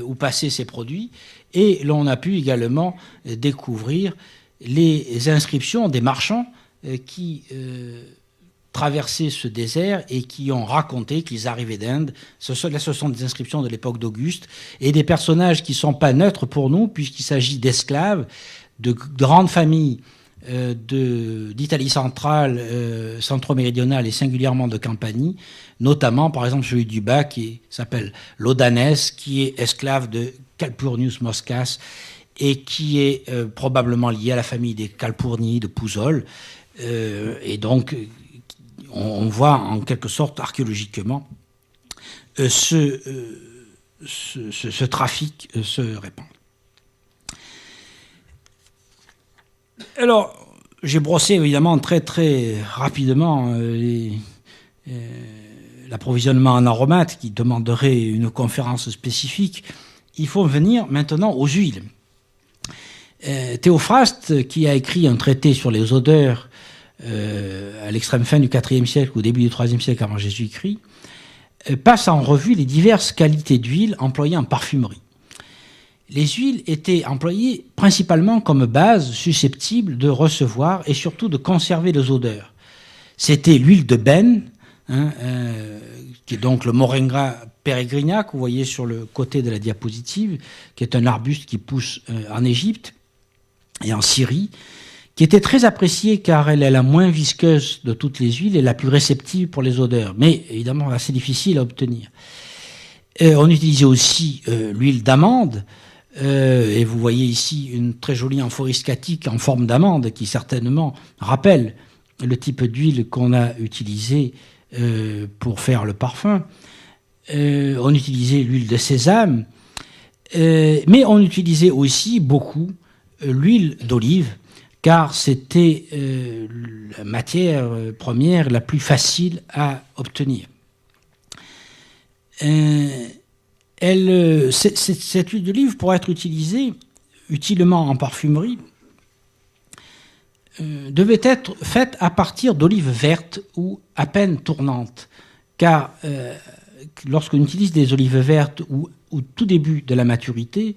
où passaient ces produits, et l'on a pu également découvrir les inscriptions des marchands qui traversaient ce désert et qui ont raconté qu'ils arrivaient d'Inde. Ce sont des inscriptions de l'époque d'Auguste et des personnages qui ne sont pas neutres pour nous, puisqu'il s'agit d'esclaves, de grandes familles d'Italie centrale, centro-méridionale et singulièrement de Campanie, notamment par exemple celui du bas qui s'appelle Lodanès, qui est esclave de Calpurnius Moscas et qui est probablement lié à la famille des Calpurni de Pouzol. Et donc on voit en quelque sorte archéologiquement ce trafic se répandre. Alors, j'ai brossé évidemment très très rapidement l'approvisionnement en aromates qui demanderait une conférence spécifique. Il faut venir maintenant aux huiles. Théophraste, qui a écrit un traité sur les odeurs à l'extrême fin du IVe siècle ou au début du IIIe siècle avant Jésus-Christ, passe en revue les diverses qualités d'huile employées en parfumerie. Les huiles étaient employées principalement comme base susceptible de recevoir et surtout de conserver les odeurs. C'était l'huile de benne, qui est donc le Moringa peregrina, que vous voyez sur le côté de la diapositive, qui est un arbuste qui pousse en Égypte et en Syrie, qui était très appréciée car elle est la moins visqueuse de toutes les huiles et la plus réceptive pour les odeurs, mais évidemment assez difficile à obtenir. On utilisait aussi l'huile d'amande, et vous voyez ici une très jolie amphore scatique en forme d'amande qui certainement rappelle le type d'huile qu'on a utilisé pour faire le parfum. On utilisait l'huile de sésame, mais on utilisait aussi beaucoup l'huile d'olive, car c'était la matière première la plus facile à obtenir. Cette huile d'olive pourrait être utilisée utilement en parfumerie, devait être faite à partir d'olives vertes ou à peine tournantes, car lorsqu'on utilise des olives vertes ou au tout début de la maturité,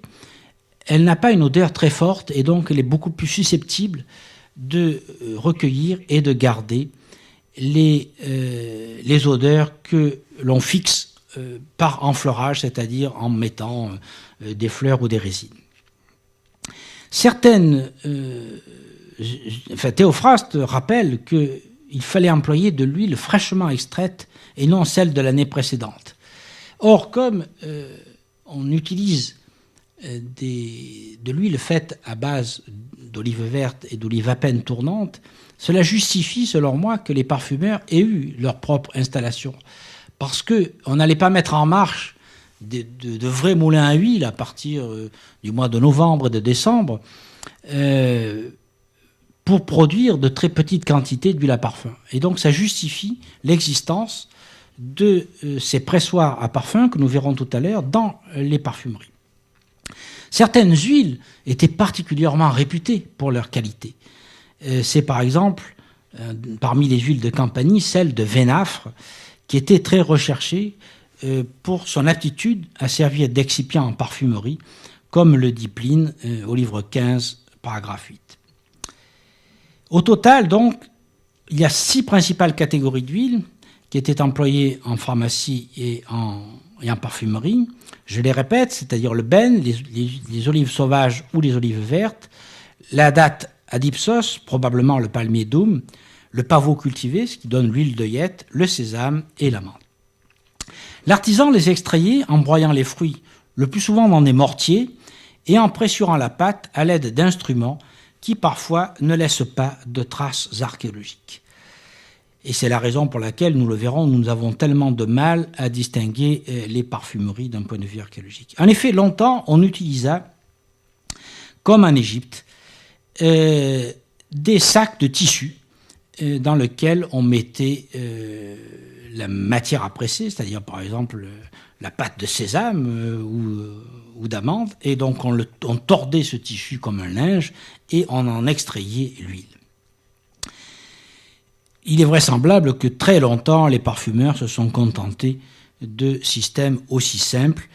elle n'a pas une odeur très forte et donc elle est beaucoup plus susceptible de recueillir et de garder les odeurs que l'on fixe par enfleurage, c'est-à-dire en mettant des fleurs ou des résines. Théophraste rappelle qu'il fallait employer de l'huile fraîchement extraite et non celle de l'année précédente. Or, comme on utilise de l'huile faite à base d'olives vertes et d'olives à peine tournantes, cela justifie, selon moi, que les parfumeurs aient eu leur propre installation. Parce qu'on n'allait pas mettre en marche de vrais moulins à huile à partir du mois de novembre et de décembre pour produire de très petites quantités d'huile à parfum. Et donc ça justifie l'existence de ces pressoirs à parfum que nous verrons tout à l'heure dans les parfumeries. Certaines huiles étaient particulièrement réputées pour leur qualité. C'est par exemple, parmi les huiles de Campanie, celle de Vénafre, qui était très recherchée pour son aptitude à servir d'excipient en parfumerie, comme le dit Pline au livre 15, paragraphe 8. Au total, donc, il y a 6 principales catégories d'huiles qui étaient employées en pharmacie et en parfumerie. Je les répète, c'est-à-dire le benne, les olives sauvages ou les olives vertes, la date adipsos, probablement le palmier doum, le pavot cultivé, ce qui donne l'huile d'œillette, le sésame et l'amande. L'artisan les extrayait en broyant les fruits, le plus souvent dans des mortiers, et en pressurant la pâte à l'aide d'instruments qui parfois ne laissent pas de traces archéologiques. Et c'est la raison pour laquelle, nous le verrons, nous avons tellement de mal à distinguer les parfumeries d'un point de vue archéologique. En effet, longtemps, on utilisa, comme en Égypte, des sacs de tissu dans lesquels on mettait la matière à presser, c'est-à-dire par exemple la pâte de sésame ou d'amande, et donc on tordait ce tissu comme un linge et on en extrayait l'huile. Il est vraisemblable que très longtemps, les parfumeurs se sont contentés de systèmes aussi simples,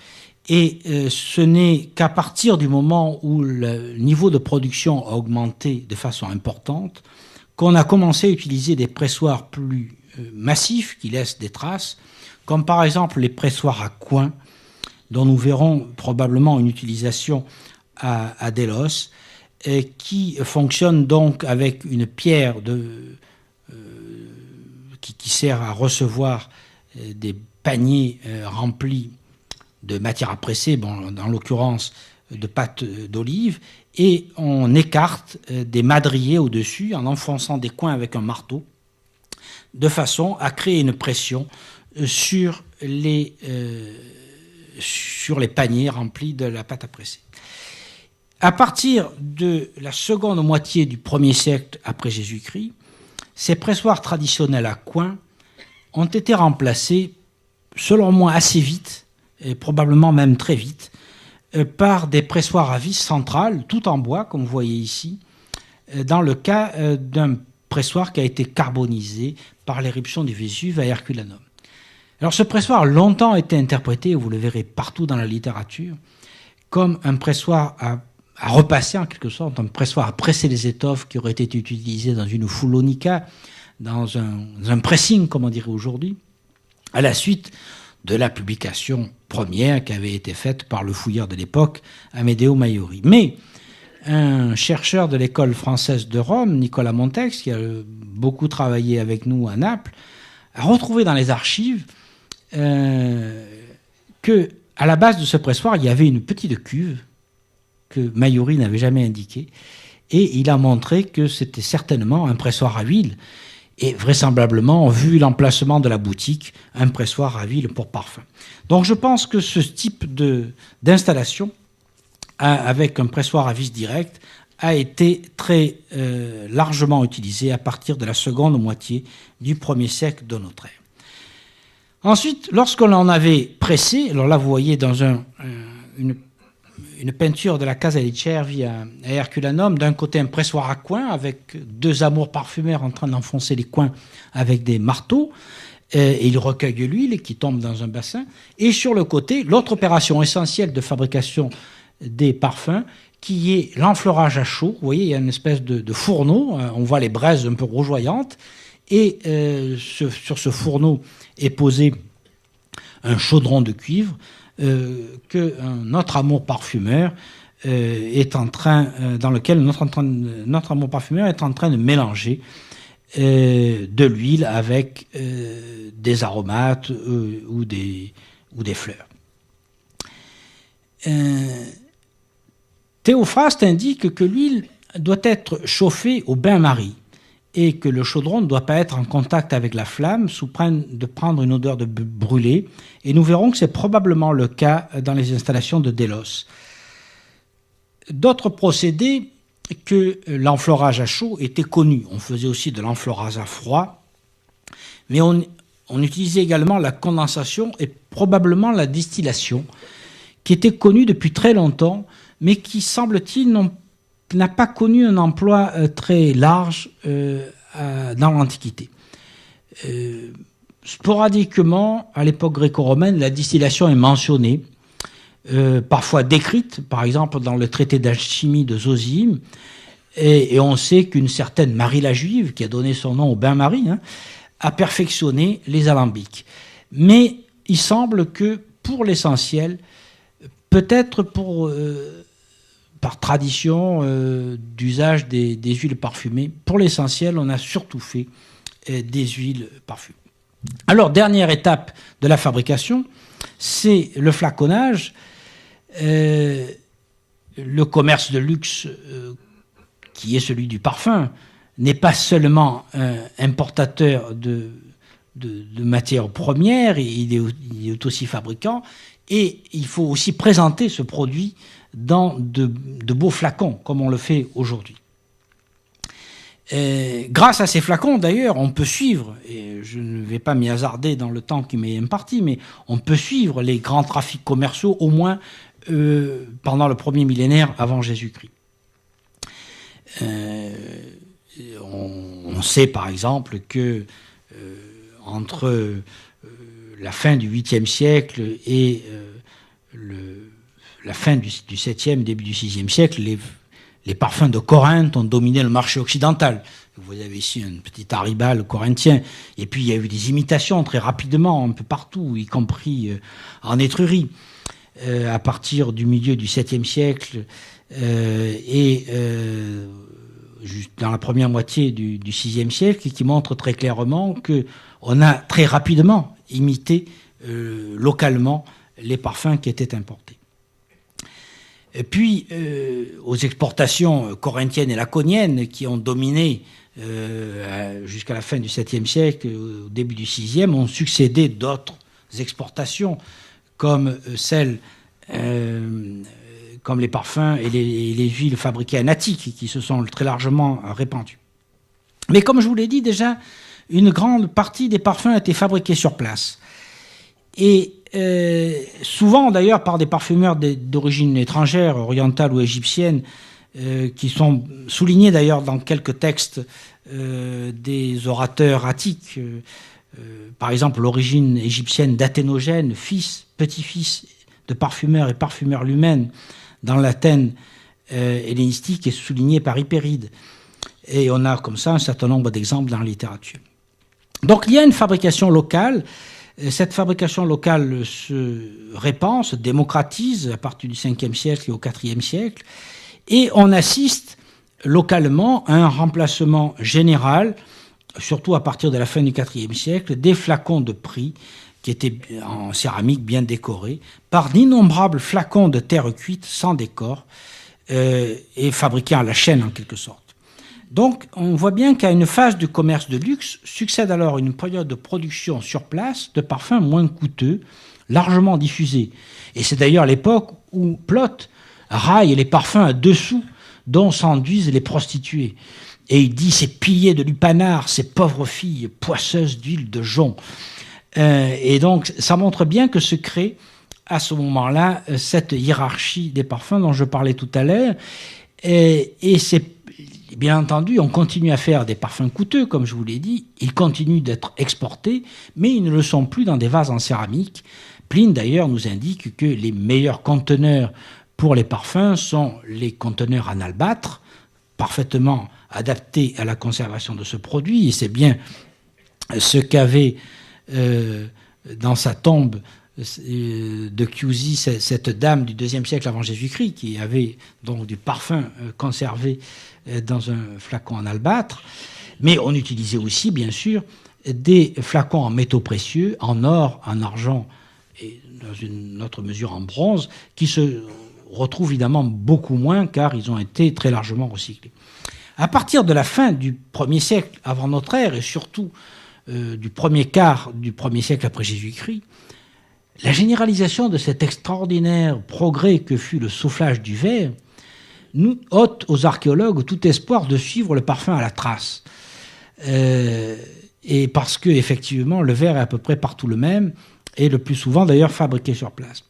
et ce n'est qu'à partir du moment où le niveau de production a augmenté de façon importante qu'on a commencé à utiliser des pressoirs plus massifs qui laissent des traces, comme par exemple les pressoirs à coin, dont nous verrons probablement une utilisation à Delos, qui fonctionne donc avec une pierre qui sert à recevoir des paniers remplis de matière à presser, dans l'occurrence de pâte d'olive, et on écarte des madriers au-dessus en enfonçant des coins avec un marteau, de façon à créer une pression sur les paniers remplis de la pâte à presser. À partir de la seconde moitié du 1er siècle après Jésus-Christ, ces pressoirs traditionnels à coin ont été remplacés, selon moi assez vite, et probablement même très vite, par des pressoirs à vis centrales, tout en bois, comme vous voyez ici, dans le cas d'un pressoir qui a été carbonisé par l'éruption du Vésuve à Herculanum. Alors ce pressoir a longtemps été interprété, vous le verrez partout dans la littérature, comme un pressoir à repasser en quelque sorte, un pressoir à presser les étoffes qui aurait été utilisé dans une foulonica, dans un pressing, comme on dirait aujourd'hui, à la suite de la publication première qui avait été faite par le fouilleur de l'époque, Amedeo Maiori. Mais un chercheur de l'école française de Rome, Nicolas Montex, qui a beaucoup travaillé avec nous à Naples, a retrouvé dans les archives que, à la base de ce pressoir, il y avait une petite cuve que Maiori n'avait jamais indiquée, et il a montré que c'était certainement un pressoir à huile. et vraisemblablement, vu l'emplacement de la boutique, un pressoir à huile pour parfum. Donc je pense que ce type d'installation, avec un pressoir à vis direct, a été très largement utilisé à partir de la seconde moitié du 1er siècle de notre ère. Ensuite, lorsqu'on en avait pressé, alors là vous voyez dans une peinture de la Casa dei Cervi à Herculanum, d'un côté un pressoir à coin avec deux amours parfumeurs en train d'enfoncer les coins avec des marteaux, et ils recueillent l'huile qui tombe dans un bassin, et sur le côté, l'autre opération essentielle de fabrication des parfums, qui est l'enfleurage à chaud. Vous voyez, il y a une espèce de fourneau, on voit les braises un peu rougeoyantes, et sur ce fourneau est posé un chaudron de cuivre qu'un autre amour parfumeur dans lequel notre amour parfumeur est en train de mélanger de l'huile avec des aromates ou des fleurs. Théophraste indique que l'huile doit être chauffée au bain-marie et que le chaudron ne doit pas être en contact avec la flamme sous peine de prendre une odeur de brûlé. Et nous verrons que c'est probablement le cas dans les installations de Délos. D'autres procédés que l'enfleurage à chaud étaient connus. On faisait aussi de l'enfleurage à froid, mais on utilisait également la condensation et probablement la distillation, qui était connue depuis très longtemps, mais qui, semble-t-il, n'a pas connu un emploi très large dans l'Antiquité. Sporadiquement, à l'époque gréco-romaine, la distillation est mentionnée, parfois décrite, par exemple dans le traité d'alchimie de Zosime, et on sait qu'une certaine Marie la Juive, qui a donné son nom au bain-marie, a perfectionné les alambics. Mais il semble que, pour l'essentiel, peut-être par tradition d'usage des huiles parfumées, pour l'essentiel, on a surtout fait des huiles parfumées. Alors, dernière étape de la fabrication, c'est le flaconnage. Le commerce de luxe, qui est celui du parfum, n'est pas seulement importateur de matières premières, il est aussi fabricant, et il faut aussi présenter ce produit dans de beaux flacons, comme on le fait aujourd'hui. Grâce à ces flacons, d'ailleurs, on peut suivre, et je ne vais pas m'y hasarder dans le temps qui m'est imparti, mais on peut suivre les grands trafics commerciaux, au moins pendant le premier millénaire avant Jésus-Christ. On sait par exemple que entre la fin du 8e siècle et la fin du 7e, début du 6e siècle, les parfums de Corinthe ont dominé le marché occidental. Vous avez ici un petit Aribal corinthien. Et puis il y a eu des imitations très rapidement, un peu partout, y compris en Étrurie, à partir du milieu du 7e siècle dans la première moitié du 6e siècle, qui montre très clairement qu'on a très rapidement imité localement les parfums qui étaient importés. Et puis, aux exportations corinthiennes et laconiennes qui ont dominé jusqu'à la fin du 7e siècle, au début du 6e, ont succédé d'autres exportations, comme celles, comme les parfums et les huiles fabriquées en Attique, qui se sont très largement répandues. Mais comme je vous l'ai dit déjà, une grande partie des parfums a été fabriquée sur place. Et souvent d'ailleurs par des parfumeurs d'origine étrangère, orientale ou égyptienne, qui sont soulignés d'ailleurs dans quelques textes des orateurs attiques. Par exemple, l'origine égyptienne d'Athénogène, petit-fils de parfumeur et parfumeur lumène dans l'Athènes hellénistique, est soulignée par Hypéride. Et on a comme ça un certain nombre d'exemples dans la littérature. Donc il y a une fabrication locale. Cette fabrication locale se répand, se démocratise à partir du 5e siècle et au 4e siècle, et on assiste localement à un remplacement général, surtout à partir de la fin du 4e siècle, des flacons de prix qui étaient en céramique bien décorés, par d'innombrables flacons de terre cuite sans décor et fabriqués à la chaîne en quelque sorte. Donc, on voit bien qu'à une phase du commerce de luxe succède alors une période de production sur place de parfums moins coûteux, largement diffusés. Et c'est d'ailleurs l'époque où Plot raille les parfums à 2 sous dont s'enduisent les prostituées. Et il dit ces piliers de lupanar, ces pauvres filles poisseuses d'huile de jonc. Et donc, ça montre bien que se crée à ce moment-là cette hiérarchie des parfums dont je parlais tout à l'heure. Et c'est bien entendu, on continue à faire des parfums coûteux, comme je vous l'ai dit. Ils continuent d'être exportés, mais ils ne le sont plus dans des vases en céramique. Pline, d'ailleurs, nous indique que les meilleurs conteneurs pour les parfums sont les conteneurs en albâtre, parfaitement adaptés à la conservation de ce produit. Et c'est bien ce qu'avait dans sa tombe de Chiusi cette dame du IIe siècle avant Jésus-Christ, qui avait donc du parfum conservé dans un flacon en albâtre. Mais on utilisait aussi, bien sûr, des flacons en métaux précieux, en or, en argent et dans une autre mesure en bronze, qui se retrouvent évidemment beaucoup moins car ils ont été très largement recyclés. À partir de la fin du 1er siècle avant notre ère et surtout du premier quart du 1er siècle après Jésus-Christ, la généralisation de cet extraordinaire progrès que fut le soufflage du verre nous ôte aux archéologues tout espoir de suivre le parfum à la trace. Et parce que effectivement le verre est à peu près partout le même et le plus souvent d'ailleurs fabriqué sur place.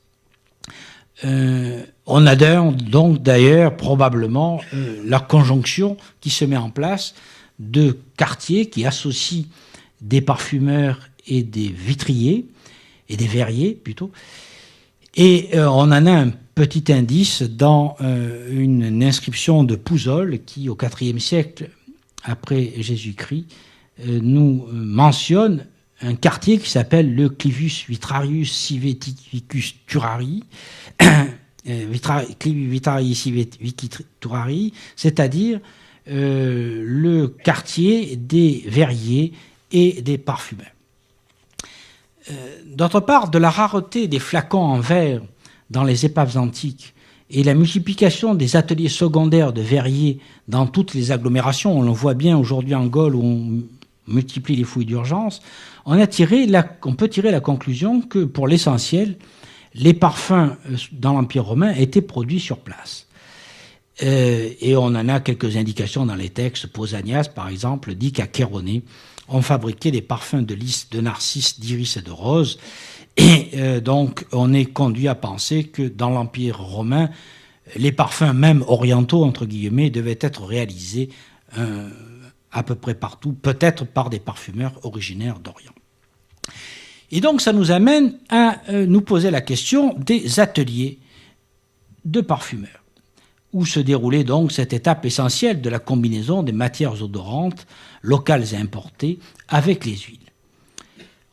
On a donc d'ailleurs probablement la conjonction qui se met en place de quartiers qui associent des parfumeurs et des vitriers, et des verriers plutôt. Et on en a un petit indice dans une inscription de Pouzol qui, au IVe siècle après Jésus-Christ, nous mentionne un quartier qui s'appelle le Clivus Vitrarius Civiticus Turari, Clivus Vitrarius Civiticus Turari, c'est-à-dire le quartier des verriers et des parfumeurs. D'autre part, de la rareté des flacons en verre dans les épaves antiques et la multiplication des ateliers secondaires de verriers dans toutes les agglomérations, on le voit bien aujourd'hui en Gaule où on multiplie les fouilles d'urgence, on peut tirer la conclusion que, pour l'essentiel, les parfums dans l'Empire romain étaient produits sur place. Et on en a quelques indications dans les textes. Pausanias, par exemple, dit qu'à Chéronée, on fabriquait des parfums de lys, de narcisse, d'iris et de rose. Et donc, on est conduit à penser que dans l'Empire romain, les parfums, même orientaux, entre guillemets, devaient être réalisés à peu près partout, peut-être par des parfumeurs originaires d'Orient. Et donc, ça nous amène à nous poser la question des ateliers de parfumeurs, où se déroulait donc cette étape essentielle de la combinaison des matières odorantes, locales et importées, avec les huiles.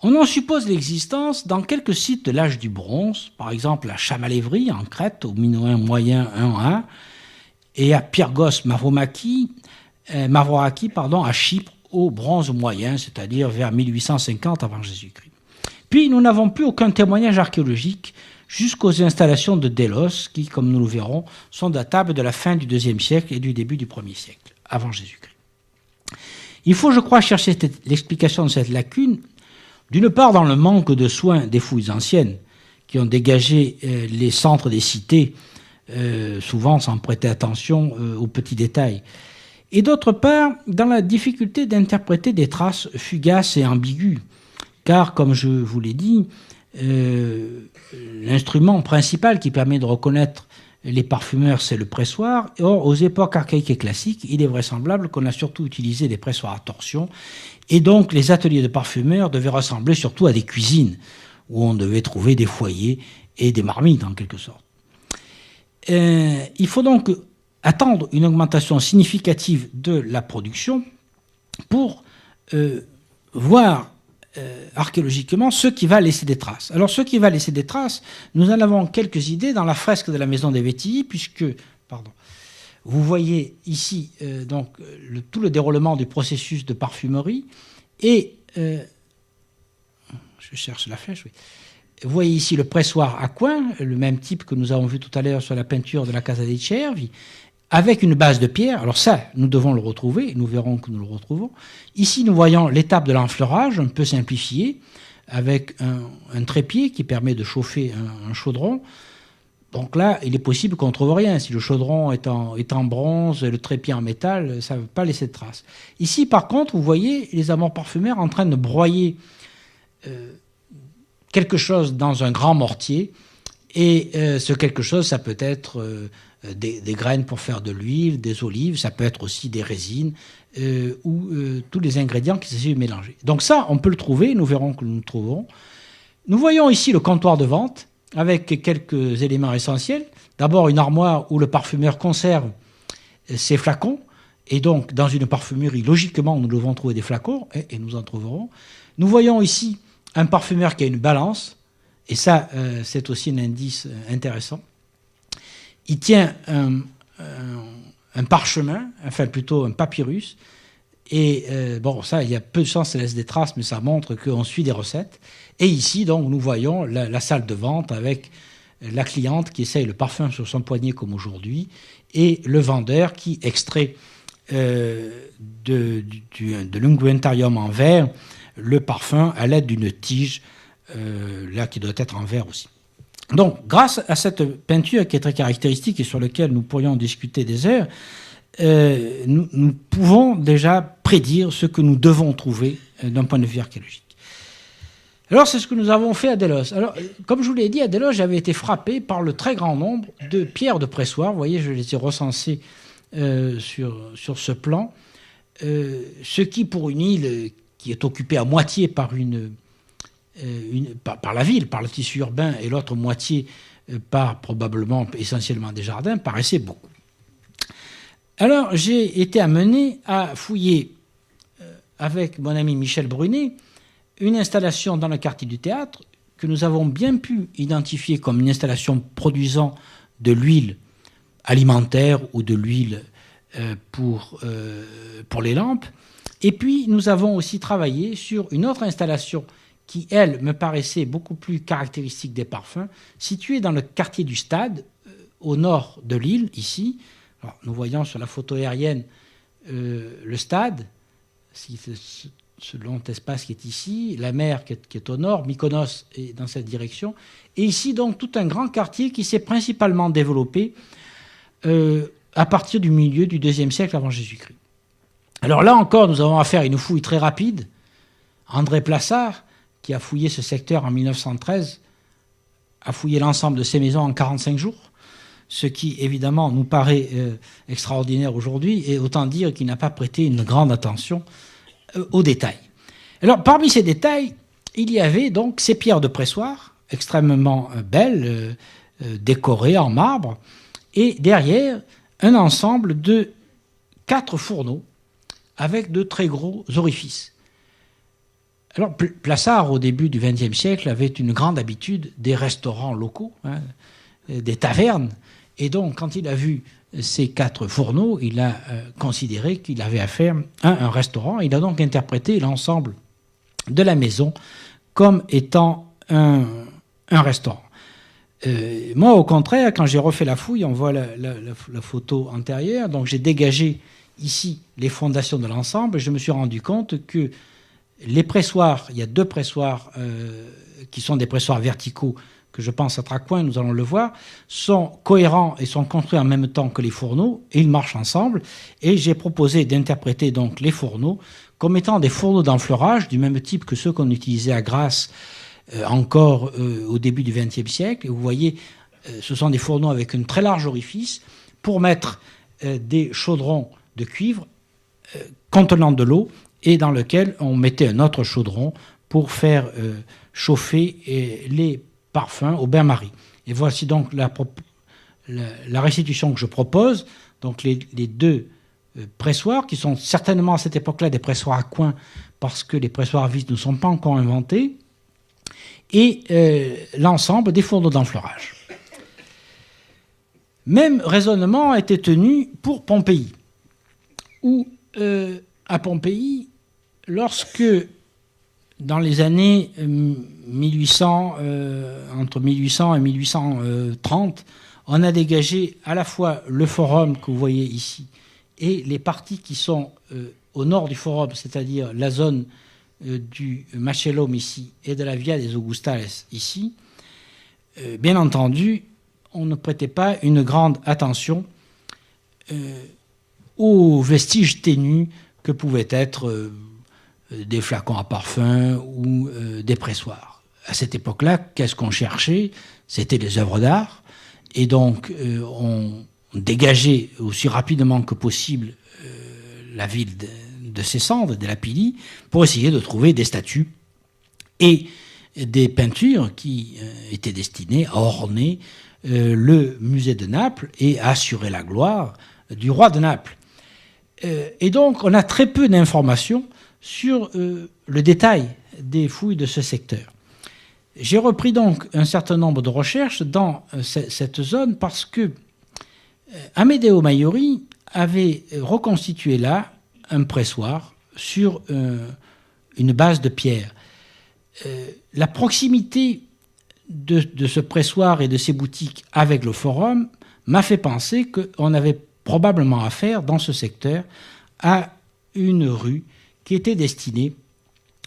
On en suppose l'existence dans quelques sites de l'âge du bronze, par exemple à Chamalévry, en Crète, au Minoen moyen 1-1, et à Pyrgos Mavromaki, à Chypre, au bronze moyen, c'est-à-dire vers 1850 avant Jésus-Christ. Puis nous n'avons plus aucun témoignage archéologique jusqu'aux installations de Délos, qui, comme nous le verrons, sont datables de la fin du IIe siècle et du début du Ier siècle, avant Jésus-Christ. Il faut, je crois, chercher l'explication de cette lacune, d'une part dans le manque de soins des fouilles anciennes, qui ont dégagé les centres des cités, souvent sans prêter attention aux petits détails, et d'autre part dans la difficulté d'interpréter des traces fugaces et ambiguës, car, comme je vous l'ai dit, l'instrument principal qui permet de reconnaître les parfumeurs, c'est le pressoir. Or, aux époques archaïques et classiques, il est vraisemblable qu'on a surtout utilisé des pressoirs à torsion. Et donc, les ateliers de parfumeurs devaient ressembler surtout à des cuisines, où on devait trouver des foyers et des marmites, en quelque sorte. Il faut donc attendre une augmentation significative de la production pour voir archéologiquement ce qui va laisser des traces. Alors, ce qui va laisser des traces, nous en avons quelques idées dans la fresque de la maison des Vétilly, puisque, vous voyez ici tout le déroulement du processus de parfumerie, et je cherche la flèche, oui. Vous voyez ici le pressoir à coin, le même type que nous avons vu tout à l'heure sur la peinture de la Casa dei Cervi, avec une base de pierre. Alors ça, nous devons le retrouver, nous verrons que nous le retrouvons. Ici, nous voyons l'étape de l'enfleurage, un peu simplifiée, avec un trépied qui permet de chauffer un chaudron. Donc là, il est possible qu'on ne trouve rien. Si le chaudron est en bronze, le trépied en métal, ça ne va pas laisser de traces. Ici, par contre, vous voyez les amours parfumeurs en train de broyer quelque chose dans un grand mortier. Et ce quelque chose, ça peut être des graines pour faire de l'huile, des olives, ça peut être aussi des résines ou tous les ingrédients qui s'essayent de mélanger. Donc ça, on peut le trouver, nous verrons que nous le trouverons. Nous voyons ici le comptoir de vente avec quelques éléments essentiels. D'abord, une armoire où le parfumeur conserve ses flacons. Et donc, dans une parfumerie, logiquement, nous devons trouver des flacons, et nous en trouverons. Nous voyons ici un parfumeur qui a une balance. Et ça, c'est aussi un indice intéressant. Il tient un parchemin, enfin plutôt un papyrus. Et bon, ça, il y a peu de chance que ça laisse des traces, mais ça montre qu'on suit des recettes. Et ici, donc, nous voyons la salle de vente avec la cliente qui essaye le parfum sur son poignet comme aujourd'hui et le vendeur qui extrait de l'unguentarium en verre le parfum à l'aide d'une tige, là qui doit être en verre aussi. Donc, grâce à cette peinture qui est très caractéristique et sur laquelle nous pourrions discuter des heures, nous pouvons déjà prédire ce que nous devons trouver d'un point de vue archéologique. Alors, c'est ce que nous avons fait à Delos. Alors, comme je vous l'ai dit, à Delos, j'avais été frappé par le très grand nombre de pierres de pressoir. Vous voyez, je les ai recensées sur ce plan. Ce qui, pour une île qui est occupée à moitié par par la ville, par le tissu urbain, et l'autre moitié par probablement essentiellement des jardins, paraissait beaucoup. Alors, j'ai été amené à fouiller avec mon ami Michel Brunet une installation dans le quartier du théâtre que nous avons bien pu identifier comme une installation produisant de l'huile alimentaire ou de l'huile pour les lampes. Et puis, nous avons aussi travaillé sur une autre installation qui, elle, me paraissait beaucoup plus caractéristique des parfums, située dans le quartier du Stade, au nord de l'île, ici. Alors, nous voyons sur la photo aérienne le Stade, ce long espace qui est ici, la mer qui est au nord, Mykonos est dans cette direction, et ici donc tout un grand quartier qui s'est principalement développé à partir du milieu du IIe siècle avant Jésus-Christ. Alors là encore, nous avons affaire à une fouille très rapide. André Plassard, qui a fouillé ce secteur en 1913, a fouillé l'ensemble de ces maisons en 45 jours, ce qui évidemment nous paraît extraordinaire aujourd'hui, et autant dire qu'il n'a pas prêté une grande attention aux détails. Alors, parmi ces détails, il y avait donc ces pierres de pressoir, extrêmement belles, décorées en marbre, et derrière, un ensemble de 4 fourneaux avec de très gros orifices. Alors, Plassard, au début du XXe siècle, avait une grande habitude des restaurants locaux, des tavernes, et donc, quand il a vu ces 4 fourneaux, il a considéré qu'il avait affaire à un restaurant. Il a donc interprété l'ensemble de la maison comme étant un restaurant. Moi, au contraire, quand j'ai refait la fouille, on voit la photo antérieure, donc j'ai dégagé ici les fondations de l'ensemble, et je me suis rendu compte que les pressoirs, il y a 2 pressoirs qui sont des pressoirs verticaux, que je pense à Tracoin, nous allons le voir, sont cohérents et sont construits en même temps que les fourneaux, et ils marchent ensemble. Et j'ai proposé d'interpréter donc les fourneaux comme étant des fourneaux d'enfleurage, du même type que ceux qu'on utilisait à Grasse encore au début du XXe siècle. Et vous voyez, ce sont des fourneaux avec un très large orifice pour mettre des chaudrons de cuivre contenant de l'eau et dans lequel on mettait un autre chaudron pour faire chauffer les parfum au bain-marie. Et voici donc la restitution que je propose. Donc les 2 pressoirs, qui sont certainement à cette époque-là des pressoirs à coin, parce que les pressoirs à vis ne sont pas encore inventés, et l'ensemble des fourneaux d'enfleurage. Même raisonnement a été tenu pour Pompéi, où à Pompéi, lorsque dans les années 1800, entre 1800 et 1830, on a dégagé à la fois le forum que vous voyez ici et les parties qui sont au nord du forum, c'est-à-dire la zone du Macellum ici et de la Via des Augustales ici. Bien entendu, on ne prêtait pas une grande attention aux vestiges ténus que pouvaient être des flacons à parfum ou des pressoirs. À cette époque-là, qu'est-ce qu'on cherchait? C'était des œuvres d'art. Et donc, on dégageait aussi rapidement que possible la ville de ses cendres, de Lapillie, pour essayer de trouver des statues et des peintures qui étaient destinées à orner le musée de Naples et à assurer la gloire du roi de Naples. Et donc, on a très peu d'informations sur le détail des fouilles de ce secteur. J'ai repris donc un certain nombre de recherches dans cette zone parce que Amedeo Maiori avait reconstitué là un pressoir sur une base de pierre. La proximité de ce pressoir et de ces boutiques avec le forum m'a fait penser qu'on avait probablement affaire dans ce secteur à une rue qui était destinée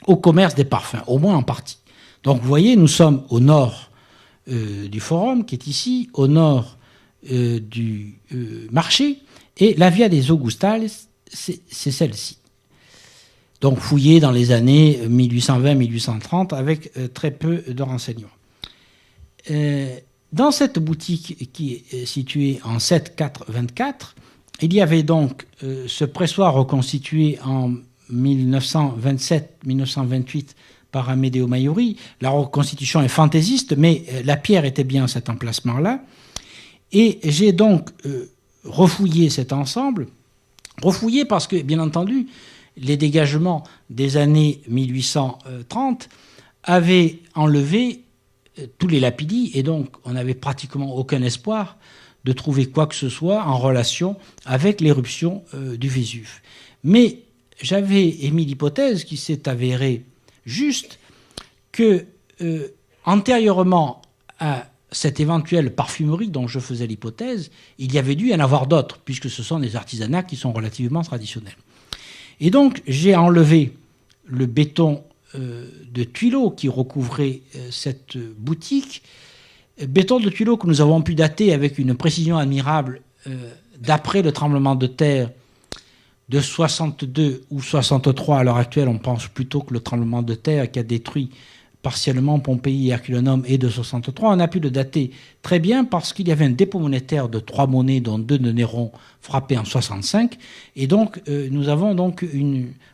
au commerce des parfums, au moins en partie. Donc vous voyez, nous sommes au nord du forum, qui est ici, au nord du marché, et la Via des Augustales, c'est celle-ci. Donc fouillée dans les années 1820-1830 avec très peu de renseignements. Dans cette boutique qui est située en 7424, il y avait donc ce pressoir reconstitué en 1927-1928 par Amedeo Maiori. La reconstitution est fantaisiste, mais la pierre était bien à cet emplacement-là. Et j'ai donc refouillé cet ensemble. Refouillé parce que, bien entendu, les dégagements des années 1830 avaient enlevé tous les lapidis, et donc on n'avait pratiquement aucun espoir de trouver quoi que ce soit en relation avec l'éruption du Vésuve. Mais j'avais émis l'hypothèse qui s'est avérée juste que, antérieurement à cette éventuelle parfumerie dont je faisais l'hypothèse, il y avait dû y en avoir d'autres, puisque ce sont des artisanats qui sont relativement traditionnels. Et donc, j'ai enlevé le béton de tuileaux qui recouvrait cette boutique, béton de tuileaux que nous avons pu dater avec une précision admirable d'après le tremblement de terre de 62 ou 63 à l'heure actuelle. On pense plutôt que le tremblement de terre qui a détruit partiellement Pompéi et Herculanum est de 63. On a pu le dater très bien parce qu'il y avait un dépôt monétaire de 3 monnaies, dont 2 de Néron frappées en 65. Et donc, nous avons donc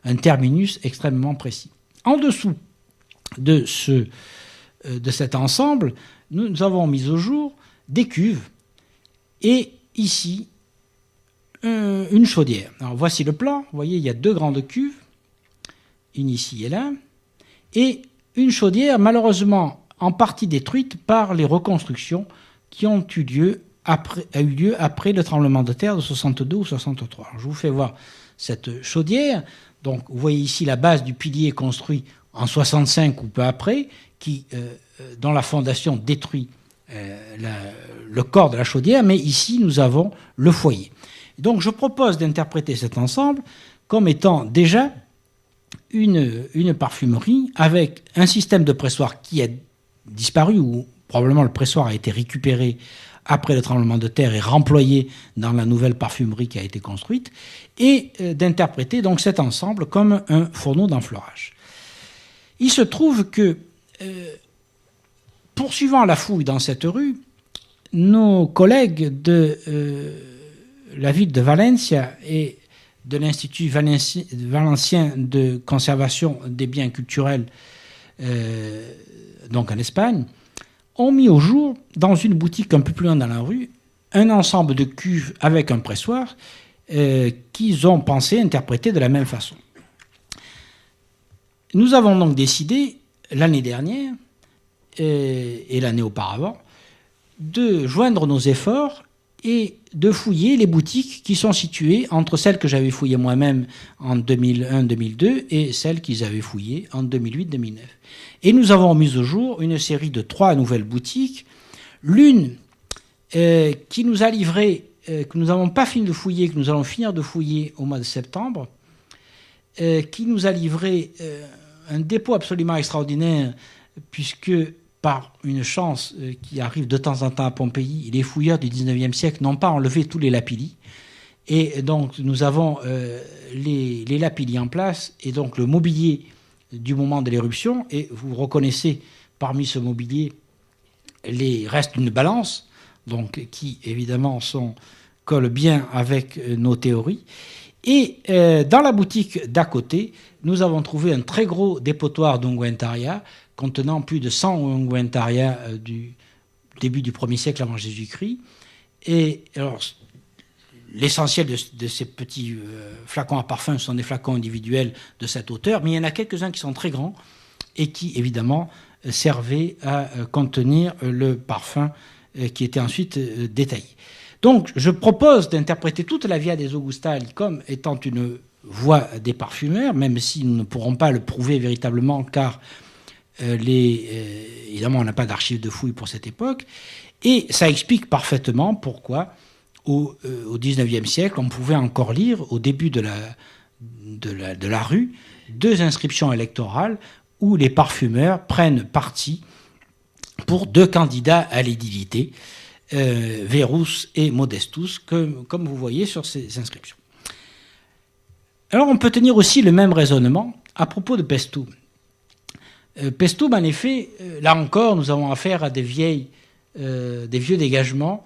un terminus extrêmement précis. En dessous de cet ensemble, nous avons mis au jour des cuves et ici, une chaudière. Alors, voici le plan. Vous voyez, il y a 2 grandes cuves, une ici et là, et une chaudière malheureusement en partie détruite par les reconstructions qui ont eu lieu après le tremblement de terre de 62 ou 63. Alors, je vous fais voir cette chaudière. Donc, vous voyez ici la base du pilier construit en 65 ou peu après, dont la fondation détruit le corps de la chaudière, mais ici nous avons le foyer. Donc je propose d'interpréter cet ensemble comme étant déjà une parfumerie avec un système de pressoir qui a disparu, ou probablement le pressoir a été récupéré après le tremblement de terre et remployé dans la nouvelle parfumerie qui a été construite, et d'interpréter donc cet ensemble comme un fourneau d'enfleurage. Il se trouve que, poursuivant la fouille dans cette rue, nos collègues de la ville de Valencia et de l'Institut valencien de conservation des biens culturels, donc en Espagne, ont mis au jour, dans une boutique un peu plus loin dans la rue, un ensemble de cuves avec un pressoir qu'ils ont pensé interpréter de la même façon. Nous avons donc décidé, l'année dernière et l'année auparavant, de joindre nos efforts et de fouiller les boutiques qui sont situées entre celles que j'avais fouillées moi-même en 2001-2002 et celles qu'ils avaient fouillées en 2008-2009. Et nous avons mis au jour une série de 3 nouvelles boutiques. L'une qui nous a livré, que nous n'avons pas fini de fouiller, que nous allons finir de fouiller au mois de septembre, qui nous a livré un dépôt absolument extraordinaire, puisque par une chance qui arrive de temps en temps à Pompéi, les fouilleurs du 19e siècle n'ont pas enlevé tous les lapillis. Et donc nous avons les lapillis en place, et donc le mobilier du moment de l'éruption, et vous reconnaissez parmi ce mobilier les restes d'une balance, donc qui évidemment collent bien avec nos théories. Et dans la boutique d'à côté, nous avons trouvé un très gros dépotoir d'ungüentaria contenant plus de 100 ungüentaria du début du 1er siècle avant Jésus-Christ. Et alors, l'essentiel de ces petits flacons à parfum sont des flacons individuels de cette hauteur, mais il y en a quelques-uns qui sont très grands et qui, évidemment, servaient à contenir le parfum qui était ensuite détaillé. Donc, je propose d'interpréter toute la Via des Augustali comme étant une voie des parfumeurs, même si nous ne pourrons pas le prouver véritablement, car évidemment, on n'a pas d'archives de fouilles pour cette époque. Et ça explique parfaitement pourquoi, au XIXe siècle, on pouvait encore lire, au début de la rue, 2 inscriptions électorales où les parfumeurs prennent parti pour 2 candidats à l'édilité, Verus et Modestus, comme vous voyez sur ces inscriptions. Alors on peut tenir aussi le même raisonnement à propos de Paestum. Paestum, en effet, là encore, nous avons affaire à des vieux dégagements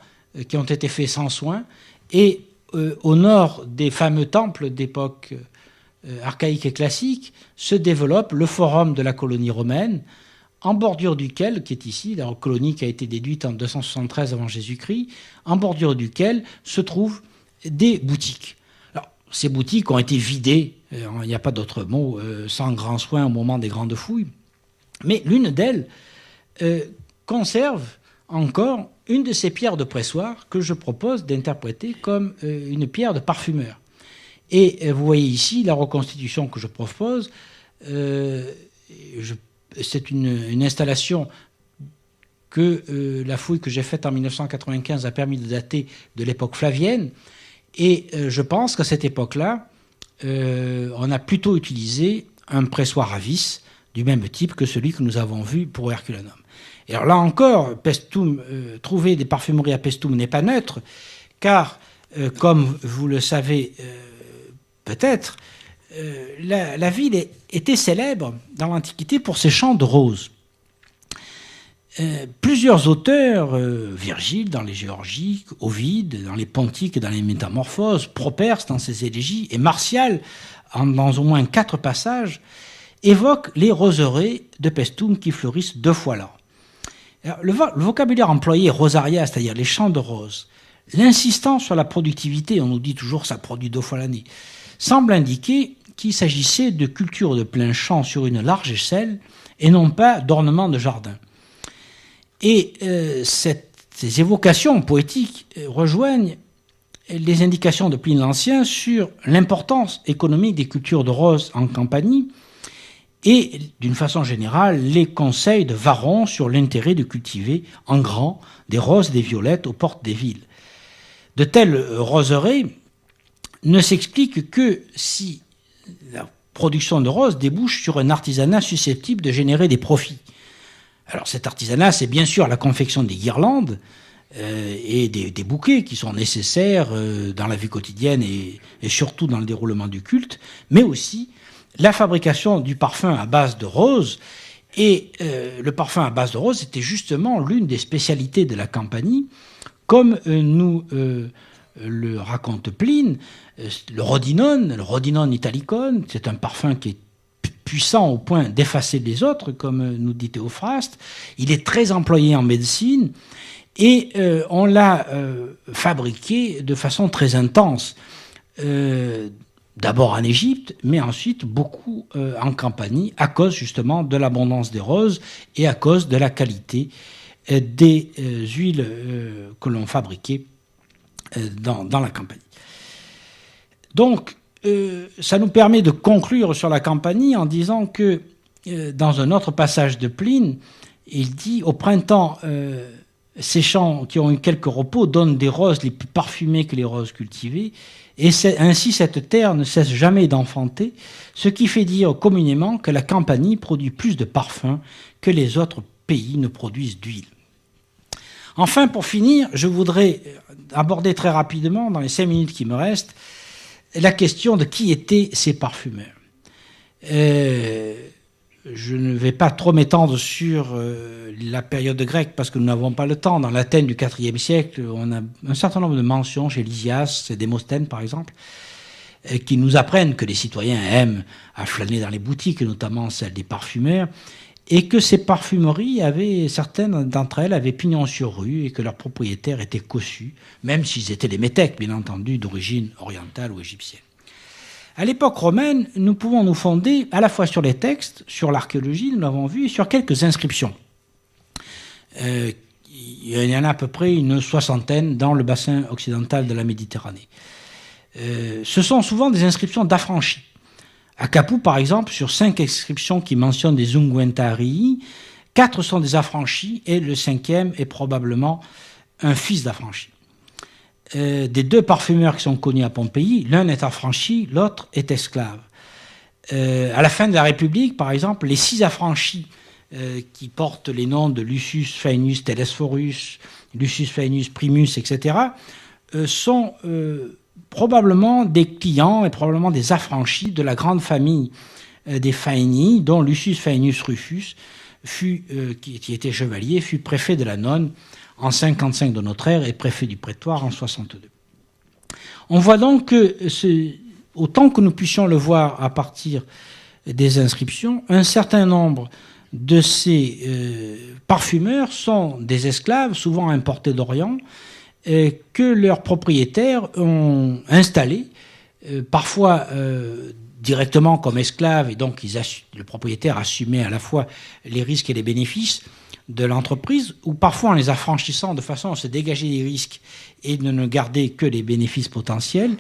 qui ont été faits sans soin, et au nord des fameux temples d'époque archaïque et classique se développe le forum de la colonie romaine, en bordure duquel, qui est ici, la colonie qui a été déduite en 273 avant Jésus-Christ, en bordure duquel se trouvent des boutiques. Alors, ces boutiques ont été vidées, il n'y a pas d'autre mot, sans grand soin au moment des grandes fouilles, mais l'une d'elles conserve encore une de ces pierres de pressoir que je propose d'interpréter comme une pierre de parfumeur. Et vous voyez ici la reconstitution que je propose. C'est une installation que la fouille que j'ai faite en 1995 a permis de dater de l'époque flavienne. Et je pense qu'à cette époque-là, on a plutôt utilisé un pressoir à vis du même type que celui que nous avons vu pour Herculanum. Et alors là encore, Paestum, trouver des parfumeries à Paestum n'est pas neutre, car, comme vous le savez peut-être, la ville était célèbre dans l'Antiquité pour ses champs de roses. Plusieurs auteurs, Virgile dans les Géorgiques, Ovide dans les Pontiques et dans les Métamorphoses, Properce dans ses élégies, et Martial, dans au moins 4 passages, évoquent les roseraies de Paestum qui fleurissent 2 fois l'an. Le vocabulaire employé, rosaria, c'est-à-dire les champs de roses, l'insistance sur la productivité, on nous dit toujours ça produit 2 fois l'année, semble indiquer qu'il s'agissait de cultures de plein champ sur une large échelle et non pas d'ornements de jardin. Et ces évocations poétiques rejoignent les indications de Pline l'Ancien sur l'importance économique des cultures de roses en Campanie et, d'une façon générale, les conseils de Varron sur l'intérêt de cultiver en grand des roses et des violettes aux portes des villes. De telles roseraies ne s'expliquent que si la production de roses débouche sur un artisanat susceptible de générer des profits. Alors cet artisanat, c'est bien sûr la confection des guirlandes et des bouquets qui sont nécessaires dans la vie quotidienne et surtout dans le déroulement du culte, mais aussi la fabrication du parfum à base de roses. Et le parfum à base de roses était justement l'une des spécialités de la Campanie, comme nous le raconte Pline. Le rhodinone italicone, c'est un parfum qui est puissant au point d'effacer les autres, comme nous dit Théophraste. Il est très employé en médecine et on l'a fabriqué de façon très intense. D'abord en Égypte, mais ensuite beaucoup en Campanie, à cause justement de l'abondance des roses et à cause de la qualité des huiles que l'on fabriquait dans la Campanie. Donc, ça nous permet de conclure sur la Campanie en disant que, dans un autre passage de Pline, il dit « Au printemps, ces champs qui ont eu quelques repos donnent des roses les plus parfumées que les roses cultivées, et ainsi cette terre ne cesse jamais d'enfanter, ce qui fait dire communément que la Campanie produit plus de parfums que les autres pays ne produisent d'huile. » Enfin, pour finir, je voudrais aborder très rapidement, dans les 5 minutes qui me restent, la question de qui étaient ces parfumeurs. Je ne vais pas trop m'étendre sur la période grecque parce que nous n'avons pas le temps. Dans l'Athènes du IVe siècle, on a un certain nombre de mentions chez Lysias et Démosthène, par exemple, qui nous apprennent que les citoyens aiment à flâner dans les boutiques, notamment celles des parfumeurs, et que ces parfumeries certaines d'entre elles avaient pignon sur rue et que leurs propriétaires étaient cossus, même s'ils étaient des métèques, bien entendu, d'origine orientale ou égyptienne. À l'époque romaine, nous pouvons nous fonder à la fois sur les textes, sur l'archéologie, nous l'avons vu, et sur quelques inscriptions. Il y en a à peu près une 60aine dans le bassin occidental de la Méditerranée. Ce sont souvent des inscriptions d'affranchis. À Capoue, par exemple, sur 5 inscriptions qui mentionnent des Unguentarii, 4 sont des affranchis et le 5e est probablement un fils d'affranchi. Des 2 parfumeurs qui sont connus à Pompéi, l'un est affranchi, l'autre est esclave. À la fin de la République, par exemple, les 6 affranchis qui portent les noms de Lucius Faenius Telesphorus, Lucius Faenius Primus, etc., sont probablement des clients et probablement des affranchis de la grande famille des Faenii, dont Lucius Faenius Rufus, qui était chevalier, fut préfet de la Nonne en 55 de notre ère et préfet du prétoire en 62. On voit donc que, autant que nous puissions le voir à partir des inscriptions, un certain nombre de ces parfumeurs sont des esclaves, souvent importés d'Orient, que leurs propriétaires ont installés, parfois directement comme esclaves, et donc le propriétaire assumait à la fois les risques et les bénéfices de l'entreprise, ou parfois en les affranchissant de façon à se dégager des risques et de ne garder que les bénéfices potentiels,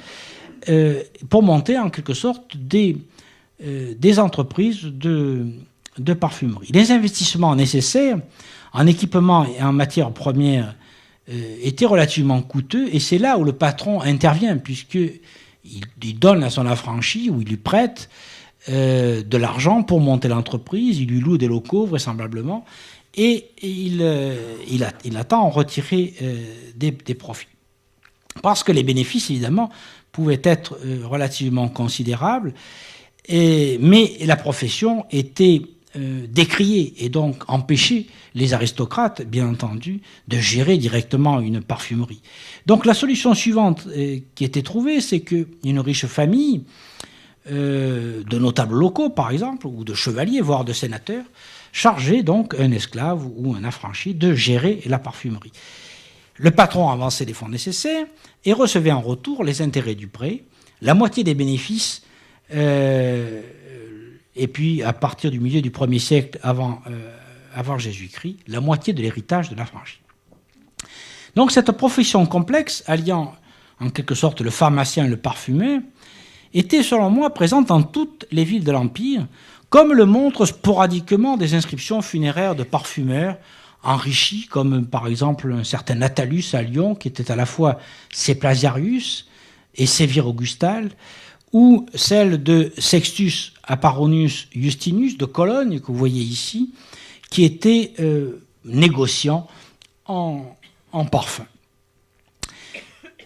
pour monter en quelque sorte des entreprises de parfumerie. Les investissements nécessaires en équipement et en matières premières étaient relativement coûteux, et c'est là où le patron intervient, puisqu'il donne à son affranchi, ou il lui prête de l'argent pour monter l'entreprise, il lui loue des locaux vraisemblablement, et il attend en retirer des profits. Parce que les bénéfices, évidemment, pouvaient être relativement considérables, mais la profession était décriée et donc empêchait les aristocrates, bien entendu, de gérer directement une parfumerie. Donc la solution suivante qui était trouvée, c'est qu'une riche famille de notables locaux, par exemple, ou de chevaliers, voire de sénateurs, chargeait donc un esclave ou un affranchi de gérer la parfumerie. Le patron avançait les fonds nécessaires et recevait en retour les intérêts du prêt, la moitié des bénéfices, et puis à partir du milieu du 1er siècle avant Jésus-Christ, la moitié de l'héritage de l'affranchi. Donc cette profession complexe, alliant en quelque sorte le pharmacien et le parfumeur, était selon moi présente dans toutes les villes de l'Empire, comme le montrent sporadiquement des inscriptions funéraires de parfumeurs enrichis, comme par exemple un certain Attalus à Lyon, qui était à la fois Seplasiarius et Sévire Augustal, ou celle de Sextus Apparonius Justinus de Cologne, que vous voyez ici, qui était négociant en parfum.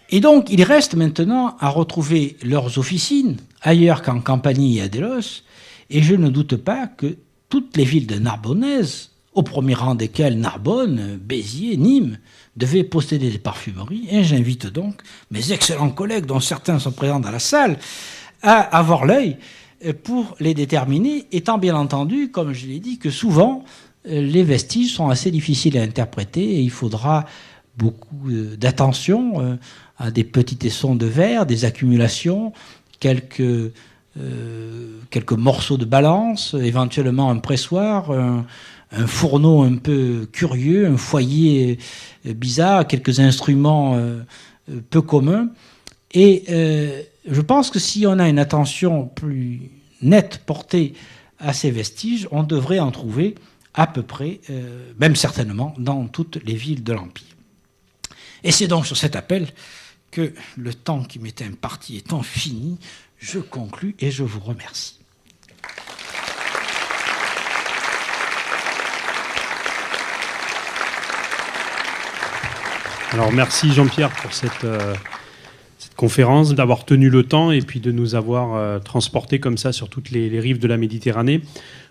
Et donc, il reste maintenant à retrouver leurs officines, ailleurs qu'en Campanie et à Délos, et je ne doute pas que toutes les villes de Narbonnaises, au premier rang desquelles Narbonne, Béziers, Nîmes, devaient posséder des parfumeries, et j'invite donc mes excellents collègues, dont certains sont présents dans la salle, à avoir l'œil pour les déterminer, étant bien entendu, comme je l'ai dit, que souvent, les vestiges sont assez difficiles à interpréter, et il faudra beaucoup d'attention à des petits tessons de verre, des accumulations, quelques morceaux de balance, éventuellement un pressoir, un fourneau un peu curieux, un foyer bizarre, quelques instruments peu commun. Et je pense que si on a une attention plus nette portée à ces vestiges, on devrait en trouver à peu près, même certainement, dans toutes les villes de l'Empire. Et c'est donc sur cet appel que le temps qui m'était imparti étant fini, je conclus et je vous remercie. Alors merci Jean-Pierre pour cette conférence, d'avoir tenu le temps et puis de nous avoir transportés comme ça sur toutes les rives de la Méditerranée.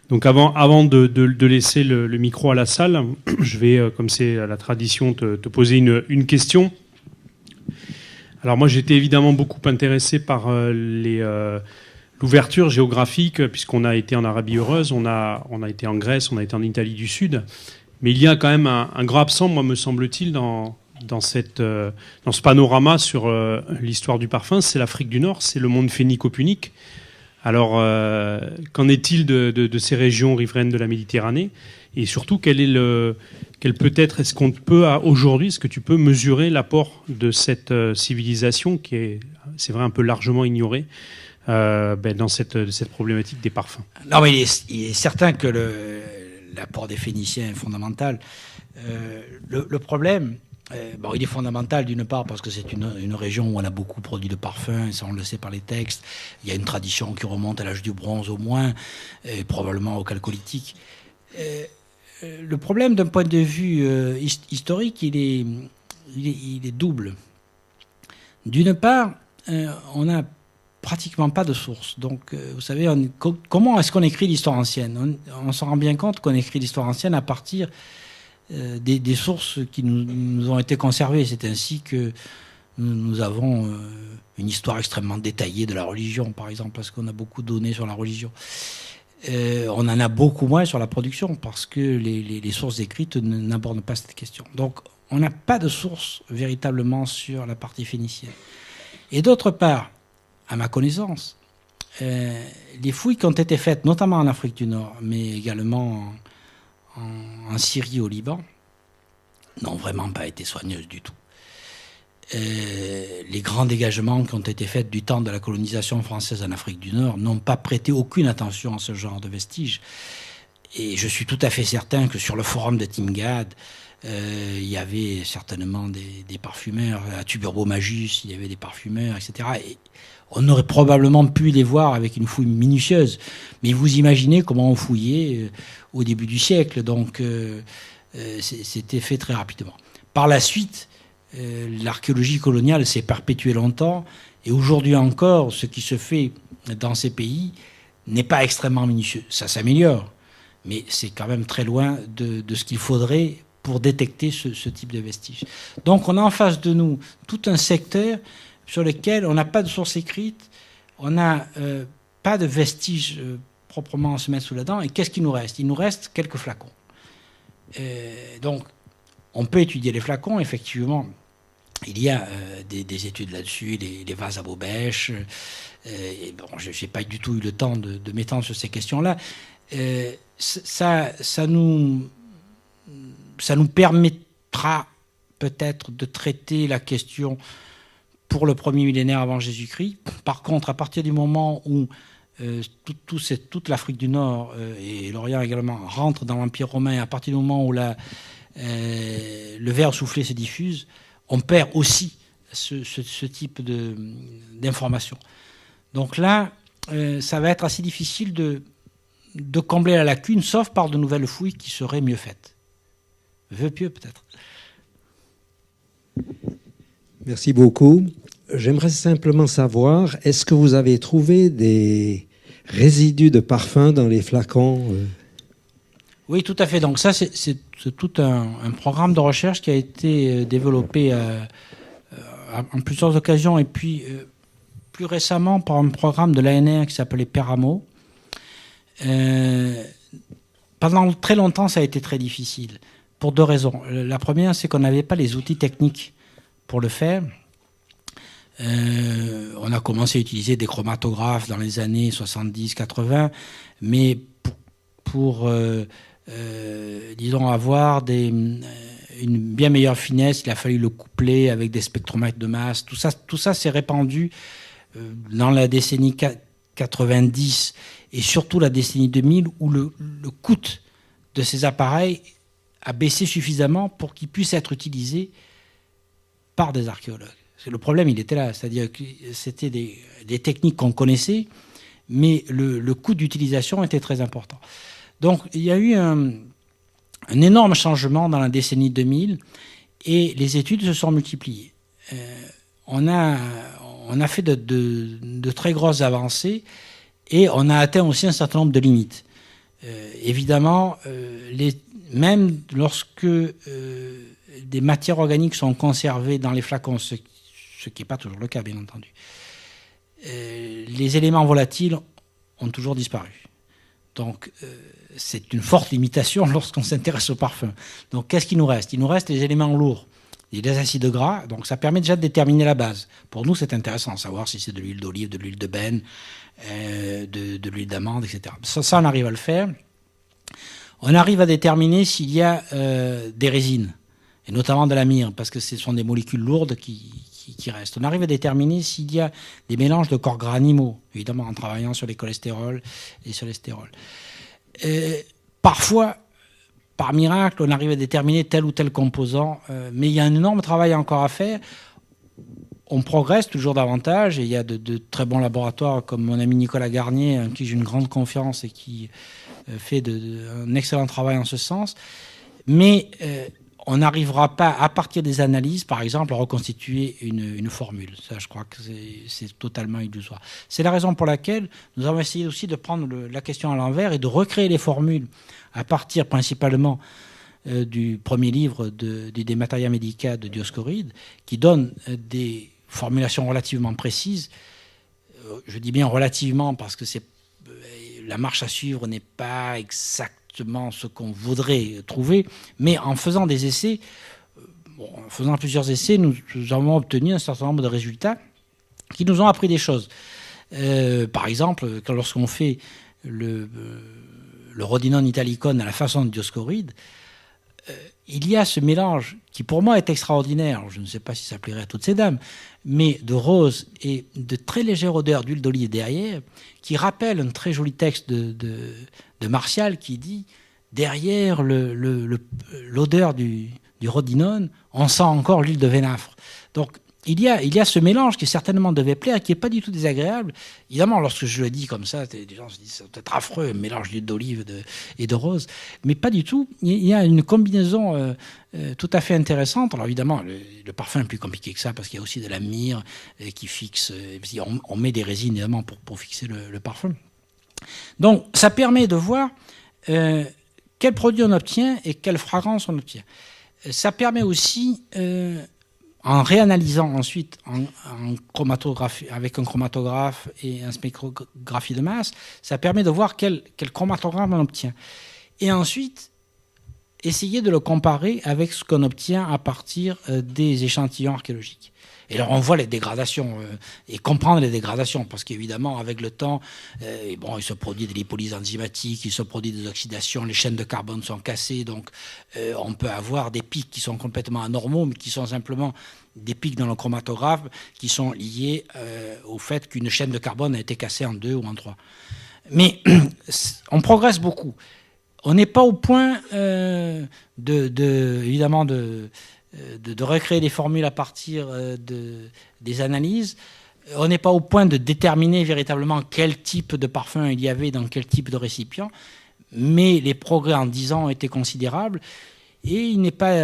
Donc avant de laisser le micro à la salle, je vais, comme c'est la tradition, te poser une question. Alors moi j'étais évidemment beaucoup intéressé par l'ouverture géographique, puisqu'on a été en Arabie heureuse, on a été en Grèce, on a été en Italie du Sud, mais il y a quand même un grand absent, moi me semble-t-il, dans ce panorama sur l'histoire du parfum, c'est l'Afrique du Nord, c'est le monde phénico-punique. Alors, qu'en est-il de ces régions riveraines de la Méditerranée? Et surtout, est-ce qu'on peut aujourd'hui, est-ce que tu peux mesurer l'apport de cette civilisation qui est, c'est vrai, un peu largement ignorée dans cette problématique des parfums? Non, mais il est certain que l'apport des Phéniciens est fondamental. Le problème, il est fondamental d'une part parce que c'est une région où on a beaucoup produit de parfums, et ça on le sait par les textes. Il y a une tradition qui remonte à l'âge du bronze au moins, et probablement au Chalcolithique. Le problème d'un point de vue historique, il est double. D'une part, on n'a pratiquement pas de sources. Donc, vous savez, comment est-ce qu'on écrit l'histoire ancienne? On s'en rend bien compte qu'on écrit l'histoire ancienne à partir des sources qui nous ont été conservées. C'est ainsi que nous avons une histoire extrêmement détaillée de la religion, par exemple, parce qu'on a beaucoup de données sur la religion. On en a beaucoup moins sur la production, parce que les sources écrites n'abordent pas cette question. Donc, on n'a pas de source véritablement sur la partie phénicienne. Et d'autre part, à ma connaissance, les fouilles qui ont été faites, notamment en Afrique du Nord, mais également en Syrie, au Liban, n'ont vraiment pas été soigneuses du tout. Les grands dégagements qui ont été faits du temps de la colonisation française en Afrique du Nord n'ont pas prêté aucune attention à ce genre de vestiges. Et je suis tout à fait certain que sur le forum de Timgad, il y avait certainement des parfumeurs. À Tuburbo-Magus, il y avait des parfumeurs, etc. Et on aurait probablement pu les voir avec une fouille minutieuse. Mais vous imaginez comment on fouillait au début du siècle. Donc, c'était fait très rapidement. Par la suite, l'archéologie coloniale s'est perpétuée longtemps. Et aujourd'hui encore, ce qui se fait dans ces pays n'est pas extrêmement minutieux. Ça s'améliore. Mais c'est quand même très loin de ce qu'il faudrait pour détecter ce type de vestiges. Donc, on a en face de nous tout un secteur sur lequel on n'a pas de source écrite, on n'a pas de vestiges proprement à se mettre sous la dent. Et qu'est-ce qu'il nous reste? Il nous reste quelques flacons. Donc, on peut étudier les flacons, effectivement. Il y a des études là-dessus, les vases à bobèche. Je n'ai pas du tout eu le temps de m'étendre sur ces questions-là. Ça nous permettra peut-être de traiter la question pour le premier millénaire avant Jésus-Christ. Par contre, à partir du moment où toute l'Afrique du Nord et l'Orient également rentrent dans l'Empire romain, et à partir du moment où le verre soufflé se diffuse, on perd aussi ce type d'informations. Donc là, ça va être assez difficile de combler la lacune, sauf par de nouvelles fouilles qui seraient mieux faites. Vœu pieux, peut-être. Merci beaucoup. J'aimerais simplement savoir, est-ce que vous avez trouvé des résidus de parfum dans les flacons? Oui, tout à fait. Donc ça, c'est tout un programme de recherche qui a été développé en plusieurs occasions, et puis plus récemment par un programme de l'ANR qui s'appelait Peramo. Pendant très longtemps, ça a été très difficile, pour deux raisons. La première, c'est qu'on n'avait pas les outils techniques pour le faire. On a commencé à utiliser des chromatographes dans les années 70-80, mais pour disons, avoir une bien meilleure finesse. Il a fallu le coupler avec des spectromètres de masse. Tout ça s'est répandu dans la décennie 90 et surtout la décennie 2000, où le coût de ces appareils a baissé suffisamment pour qu'ils puissent être utilisés par des archéologues. Le problème, il était là, c'est-à-dire que c'était des techniques qu'on connaissait, mais le coût d'utilisation était très important. Donc il y a eu un énorme changement dans la décennie 2000 et les études se sont multipliées. On a fait de très grosses avancées et on a atteint aussi un certain nombre de limites. Évidemment, même lorsque des matières organiques sont conservées dans les flacons, ce qui n'est pas toujours le cas, bien entendu, les éléments volatiles ont toujours disparu. Donc, c'est une forte limitation lorsqu'on s'intéresse au parfum. Donc, qu'est-ce qu'il nous reste? Il nous reste les éléments lourds, les acides gras. Donc, ça permet déjà de déterminer la base. Pour nous, c'est intéressant de savoir si c'est de l'huile d'olive, de l'huile de benne, de l'huile d'amande, etc. Ça, on arrive à le faire. On arrive à déterminer s'il y a des résines, et notamment de la myrrhe, parce que ce sont des molécules lourdes qui restent. On arrive à déterminer s'il y a des mélanges de corps gras animaux, évidemment en travaillant sur les cholestérols et sur les stérols. Parfois, par miracle, on arrive à déterminer tel ou tel composant, mais il y a un énorme travail encore à faire. On progresse toujours davantage, et il y a de très bons laboratoires comme mon ami Nicolas Garnier, en qui j'ai une grande confiance et qui fait un excellent travail en ce sens. Mais on n'arrivera pas, à partir des analyses, par exemple, à reconstituer une formule. Ça, je crois que c'est totalement illusoire. C'est la raison pour laquelle nous avons essayé aussi de prendre la question à l'envers et de recréer les formules à partir principalement du premier livre des Materia Medica de Dioscoride, qui donne des formulations relativement précises. Je dis bien relativement parce que la marche à suivre n'est pas exactement ce qu'on voudrait trouver, mais en faisant des essais, en faisant plusieurs essais, nous avons obtenu un certain nombre de résultats qui nous ont appris des choses. Par exemple, lorsqu'on fait le Rhodinone italicone à la façon de Dioscoride, il y a ce mélange qui pour moi est extraordinaire. Je ne sais pas si ça plairait à toutes ces dames, mais de rose et de très légère odeur d'huile d'olive derrière, qui rappelle un très joli texte de Martial qui dit derrière l'odeur du Rhodinone, on sent encore l'huile de Vénafre. Donc il y a ce mélange qui certainement devait plaire et qui n'est pas du tout désagréable. Évidemment, lorsque je le dis comme ça, les gens se disent c'est peut-être affreux, un mélange d'huile d'olive et de rose. Mais pas du tout. Il y a une combinaison tout à fait intéressante. Alors évidemment, le parfum est plus compliqué que ça parce qu'il y a aussi de la myrrhe qui fixe. On met des résines évidemment pour fixer le parfum. Donc ça permet de voir quel produit on obtient et quelle fragrance on obtient. Ça permet aussi... en réanalysant ensuite en chromatographie, avec un chromatographe et une spectrographie de masse, ça permet de voir quel chromatogramme on obtient. Et ensuite, essayer de le comparer avec ce qu'on obtient à partir des échantillons archéologiques. Et alors on voit les dégradations et comprendre les dégradations, parce qu'évidemment avec le temps, il se produit des lipolyses enzymatiques, il se produit des oxydations, les chaînes de carbone sont cassées, donc on peut avoir des pics qui sont complètement anormaux, mais qui sont simplement des pics dans le chromatographe qui sont liés au fait qu'une chaîne de carbone a été cassée en 2 ou en 3. Mais on progresse beaucoup. On n'est pas au point évidemment de recréer des formules à partir des analyses. On n'est pas au point de déterminer véritablement quel type de parfum il y avait dans quel type de récipient, mais les progrès en 10 ans ont été considérables et il n'est pas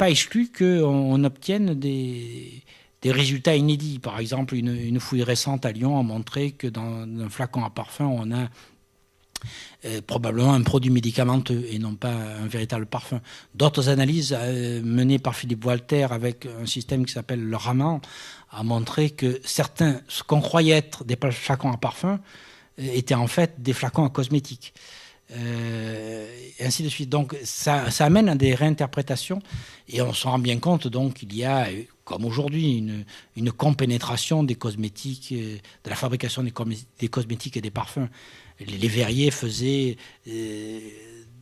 exclu qu'on obtienne des résultats inédits. Par exemple, une fouille récente à Lyon a montré que dans un flacon à parfum, on a probablement un produit médicamenteux et non pas un véritable parfum. D'autres analyses menées par Philippe Walter avec un système qui s'appelle le Raman a montré que certains, ce qu'on croyait être des flacons à parfum, étaient en fait des flacons à cosmétiques. Et ainsi de suite. Donc ça amène à des réinterprétations et on se rend bien compte donc qu'il y a, comme aujourd'hui, une compénétration des cosmétiques, de la fabrication des cosmétiques et des parfums. Les verriers faisaient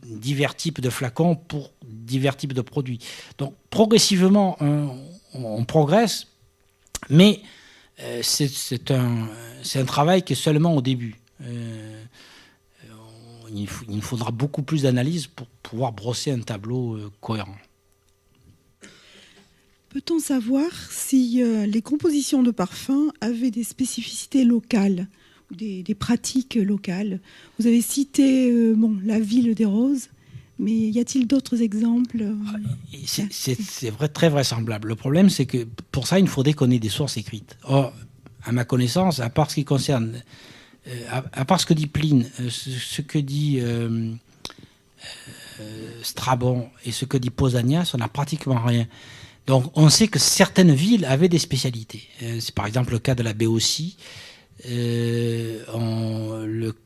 divers types de flacons pour divers types de produits. Donc progressivement, on progresse, mais c'est un travail qui est seulement au début. Il nous faudra beaucoup plus d'analyse pour pouvoir brosser un tableau cohérent. Peut-on savoir si les compositions de parfums avaient des spécificités locales ou des pratiques locales? Vous avez cité la ville des roses, mais y a-t-il d'autres exemples? C'est vrai, très vraisemblable. Le problème, c'est que pour ça, il faudrait qu'on ait des sources écrites. Or, à ma connaissance, à part ce qui concerne, à part ce que dit Pline, ce que dit Strabon et ce que dit Pausanias, on n'a pratiquement rien. Donc, on sait que certaines villes avaient des spécialités. C'est par exemple le cas de la Béotie, le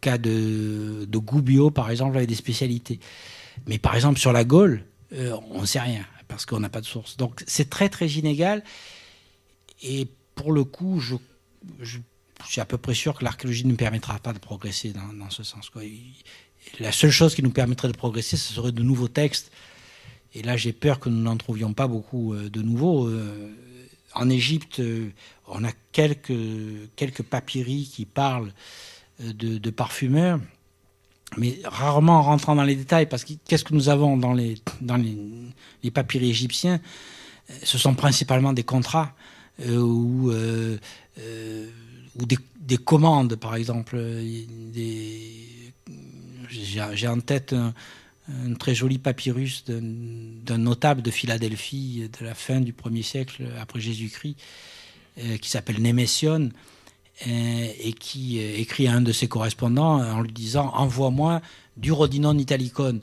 cas de Gubbio, par exemple, avait des spécialités. Mais par exemple, sur la Gaule, on ne sait rien, parce qu'on n'a pas de source. Donc, c'est très, très inégal. Et pour le coup, je suis à peu près sûr que l'archéologie ne nous permettra pas de progresser dans ce sens, quoi. La seule chose qui nous permettrait de progresser, ce serait de nouveaux textes. Et là, j'ai peur que nous n'en trouvions pas beaucoup de nouveaux. En Égypte, on a quelques papyries qui parlent de parfumeurs, mais rarement en rentrant dans les détails, parce que qu'est-ce que nous avons dans les papyries égyptiens? Ce sont principalement des contrats ou des commandes, par exemple. J'ai en tête un très joli papyrus d'un notable de Philadelphie de la fin du 1er siècle après Jésus-Christ, qui s'appelle Némétion, et qui écrit à un de ses correspondants en lui disant « Envoie-moi du Rhodinone italicone ».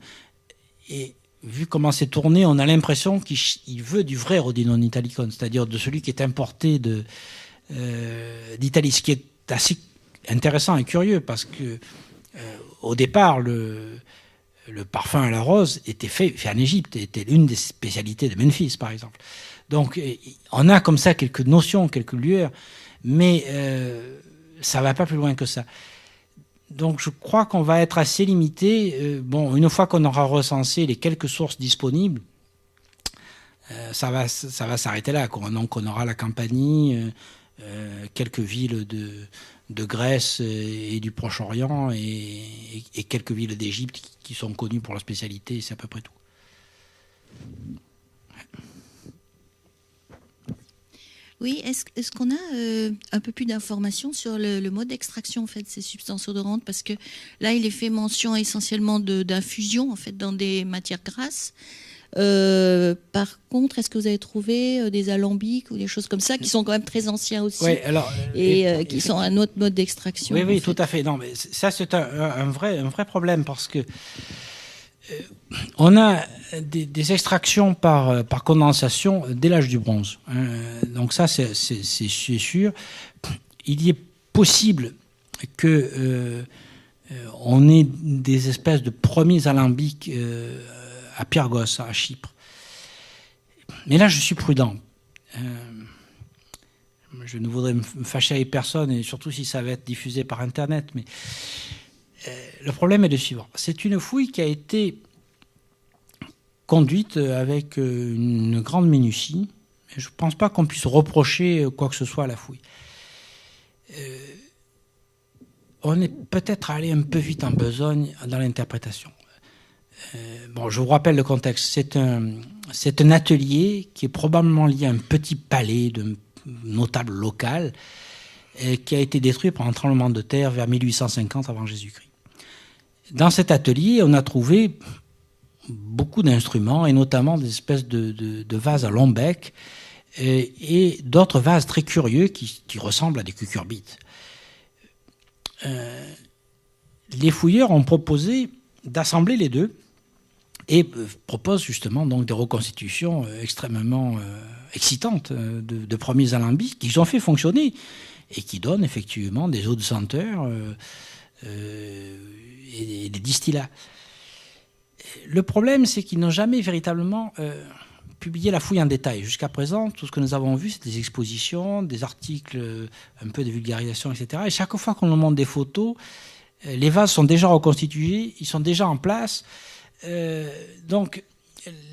Et vu comment c'est tourné, on a l'impression qu'il veut du vrai Rhodinone italicone, c'est-à-dire de celui qui est importé d'Italie, ce qui est assez intéressant et curieux, parce que au départ, le parfum à la rose était fait en Égypte, était l'une des spécialités de Memphis, par exemple. Donc, on a comme ça quelques notions, quelques lueurs, mais ça ne va pas plus loin que ça. Donc, je crois qu'on va être assez limité. Une fois qu'on aura recensé les quelques sources disponibles, ça va s'arrêter là, quoi. Donc, on aura la Campanie, quelques villes de Grèce et du Proche-Orient et quelques villes d'Égypte qui sont connues pour leur spécialité, et c'est à peu près tout. Oui, est-ce qu'on a un peu plus d'informations sur le mode d'extraction en fait, de ces substances odorantes? Parce que là, il est fait mention essentiellement d'infusion en fait, dans des matières grasses. Par contre, est-ce que vous avez trouvé des alambics ou des choses comme ça qui sont quand même très anciens aussi, qui sont un autre mode d'extraction? Oui, tout à fait. Non, mais ça, c'est un vrai problème, parce que on a des extractions par condensation dès l'âge du bronze. Donc ça, c'est sûr. Il est possible que on ait des espèces de premiers alambics à Pyrgos, à Chypre. Mais là, je suis prudent. Je ne voudrais me fâcher avec personne, et surtout si ça va être diffusé par Internet. Mais le problème est le suivant. C'est une fouille qui a été conduite avec une grande minutie. Je ne pense pas qu'on puisse reprocher quoi que ce soit à la fouille. On est peut-être allé un peu vite en besogne dans l'interprétation. Je vous rappelle le contexte. C'est un atelier qui est probablement lié à un petit palais de notable local qui a été détruit par un tremblement de terre vers 1850 avant Jésus-Christ. Dans cet atelier, on a trouvé beaucoup d'instruments, et notamment des espèces de vases à long bec et d'autres vases très curieux qui ressemblent à des cucurbites. Les fouilleurs ont proposé d'assembler les deux et proposent justement donc des reconstitutions extrêmement excitantes de premiers alambics qu'ils ont fait fonctionner et qui donnent effectivement des eaux de senteur et des distillats. Le problème, c'est qu'ils n'ont jamais véritablement publié la fouille en détail. Jusqu'à présent, tout ce que nous avons vu, c'est des expositions, des articles, un peu de vulgarisation, etc. Et chaque fois qu'on nous montre des photos, les vases sont déjà reconstitués, ils sont déjà en place. Donc,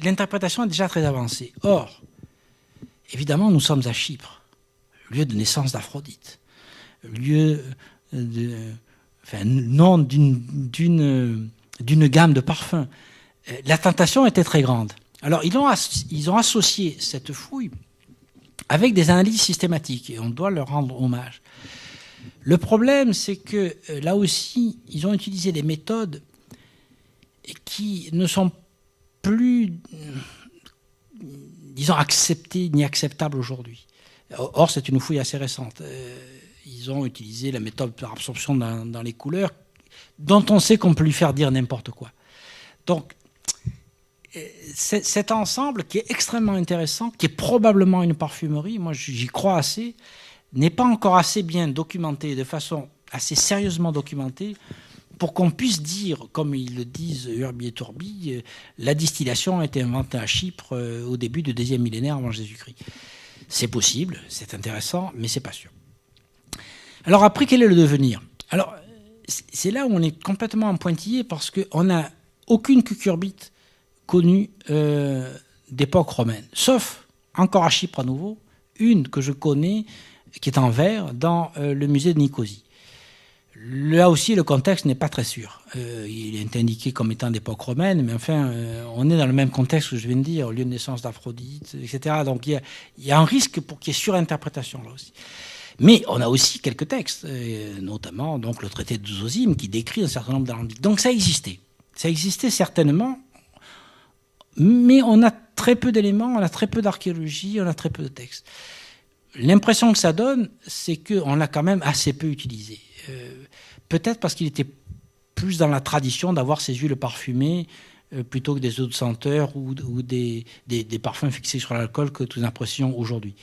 l'interprétation est déjà très avancée. Or, évidemment, nous sommes à Chypre, lieu de naissance d'Aphrodite, nom d'une gamme de parfums. La tentation était très grande. Alors, ils ont associé cette fouille avec des analyses systématiques, et on doit leur rendre hommage. Le problème, c'est que là aussi, ils ont utilisé des méthodes qui ne sont plus, disons, acceptées ni acceptables aujourd'hui. Or, c'est une fouille assez récente. Ils ont utilisé la méthode par absorption dans les couleurs, dont on sait qu'on peut lui faire dire n'importe quoi. Donc, cet ensemble qui est extrêmement intéressant, qui est probablement une parfumerie, moi j'y crois assez, n'est pas encore assez bien documenté, de façon assez sérieusement documentée, pour qu'on puisse dire, comme ils le disent Urbi et Tourbi, la distillation a été inventée à Chypre au début du 2e millénaire avant Jésus-Christ. C'est possible, c'est intéressant, mais c'est pas sûr. Alors après, quel est le devenir? Alors, c'est là où on est complètement en pointillé, parce qu'on n'a aucune cucurbite connue d'époque romaine, sauf, encore à Chypre à nouveau, une que je connais, qui est en verre, dans le musée de Nicosie. Là aussi, le contexte n'est pas très sûr. Il est indiqué comme étant d'époque romaine, mais enfin, on est dans le même contexte que je viens de dire, lieu de naissance d'Aphrodite, etc. Donc il y a un risque pour qu'il y ait surinterprétation là aussi. Mais on a aussi quelques textes, notamment donc, le traité de Zosime, qui décrit un certain nombre d'alambics. Donc ça existait. Ça existait certainement, mais on a très peu d'éléments, on a très peu d'archéologie, on a très peu de textes. L'impression que ça donne, c'est qu'on l'a quand même assez peu utilisé. Peut-être parce qu'il était plus dans la tradition d'avoir ces huiles parfumées plutôt que des eaux de senteur ou des parfums fixés sur l'alcool que toute impression aujourd'hui.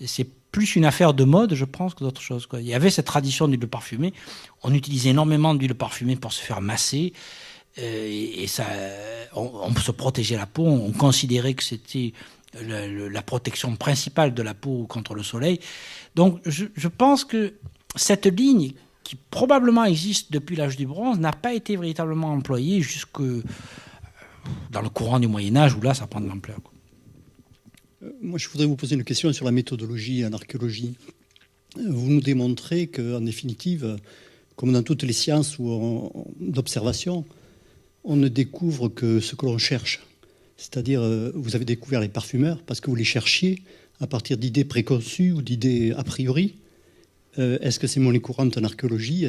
C'est plus une affaire de mode, je pense, que d'autre chose, quoi. Il y avait cette tradition d'huile parfumée. On utilisait énormément d'huile parfumée pour se faire masser. Et ça, on se protégeait la peau. On considérait que c'était la protection principale de la peau contre le soleil. Donc, je pense que cette ligne, qui probablement existe depuis l'âge du bronze, n'a pas été véritablement employée jusque dans le courant du Moyen-Âge, où là, ça prend de l'ampleur. Moi, je voudrais vous poser une question sur la méthodologie en archéologie. Vous nous démontrez qu'en définitive, comme dans toutes les sciences d'observation, on ne découvre que ce que l'on cherche. C'est-à-dire, vous avez découvert les parfumeurs parce que vous les cherchiez à partir d'idées préconçues ou d'idées a priori. Est-ce que c'est monnaie courante en archéologie?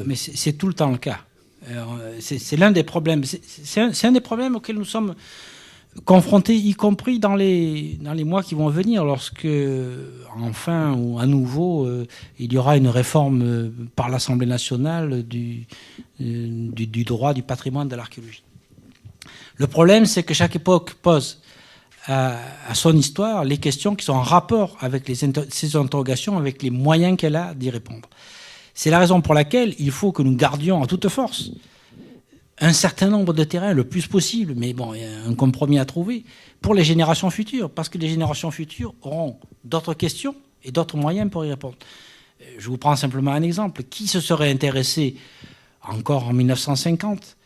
Mais c'est tout le temps le cas. C'est l'un des problèmes. C'est un des problèmes auxquels nous sommes confrontés, y compris dans les mois qui vont venir, lorsque, enfin ou à nouveau, il y aura une réforme par l'Assemblée nationale du droit du patrimoine de l'archéologie. Le problème, c'est que chaque époque pose à son histoire les questions qui sont en rapport avec ces interrogations, avec les moyens qu'elle a d'y répondre. C'est la raison pour laquelle il faut que nous gardions à toute force un certain nombre de terrains, le plus possible, mais bon, il y a un compromis à trouver, pour les générations futures, parce que les générations futures auront d'autres questions et d'autres moyens pour y répondre. Je vous prends simplement un exemple. Qui se serait intéressé, encore en 1950,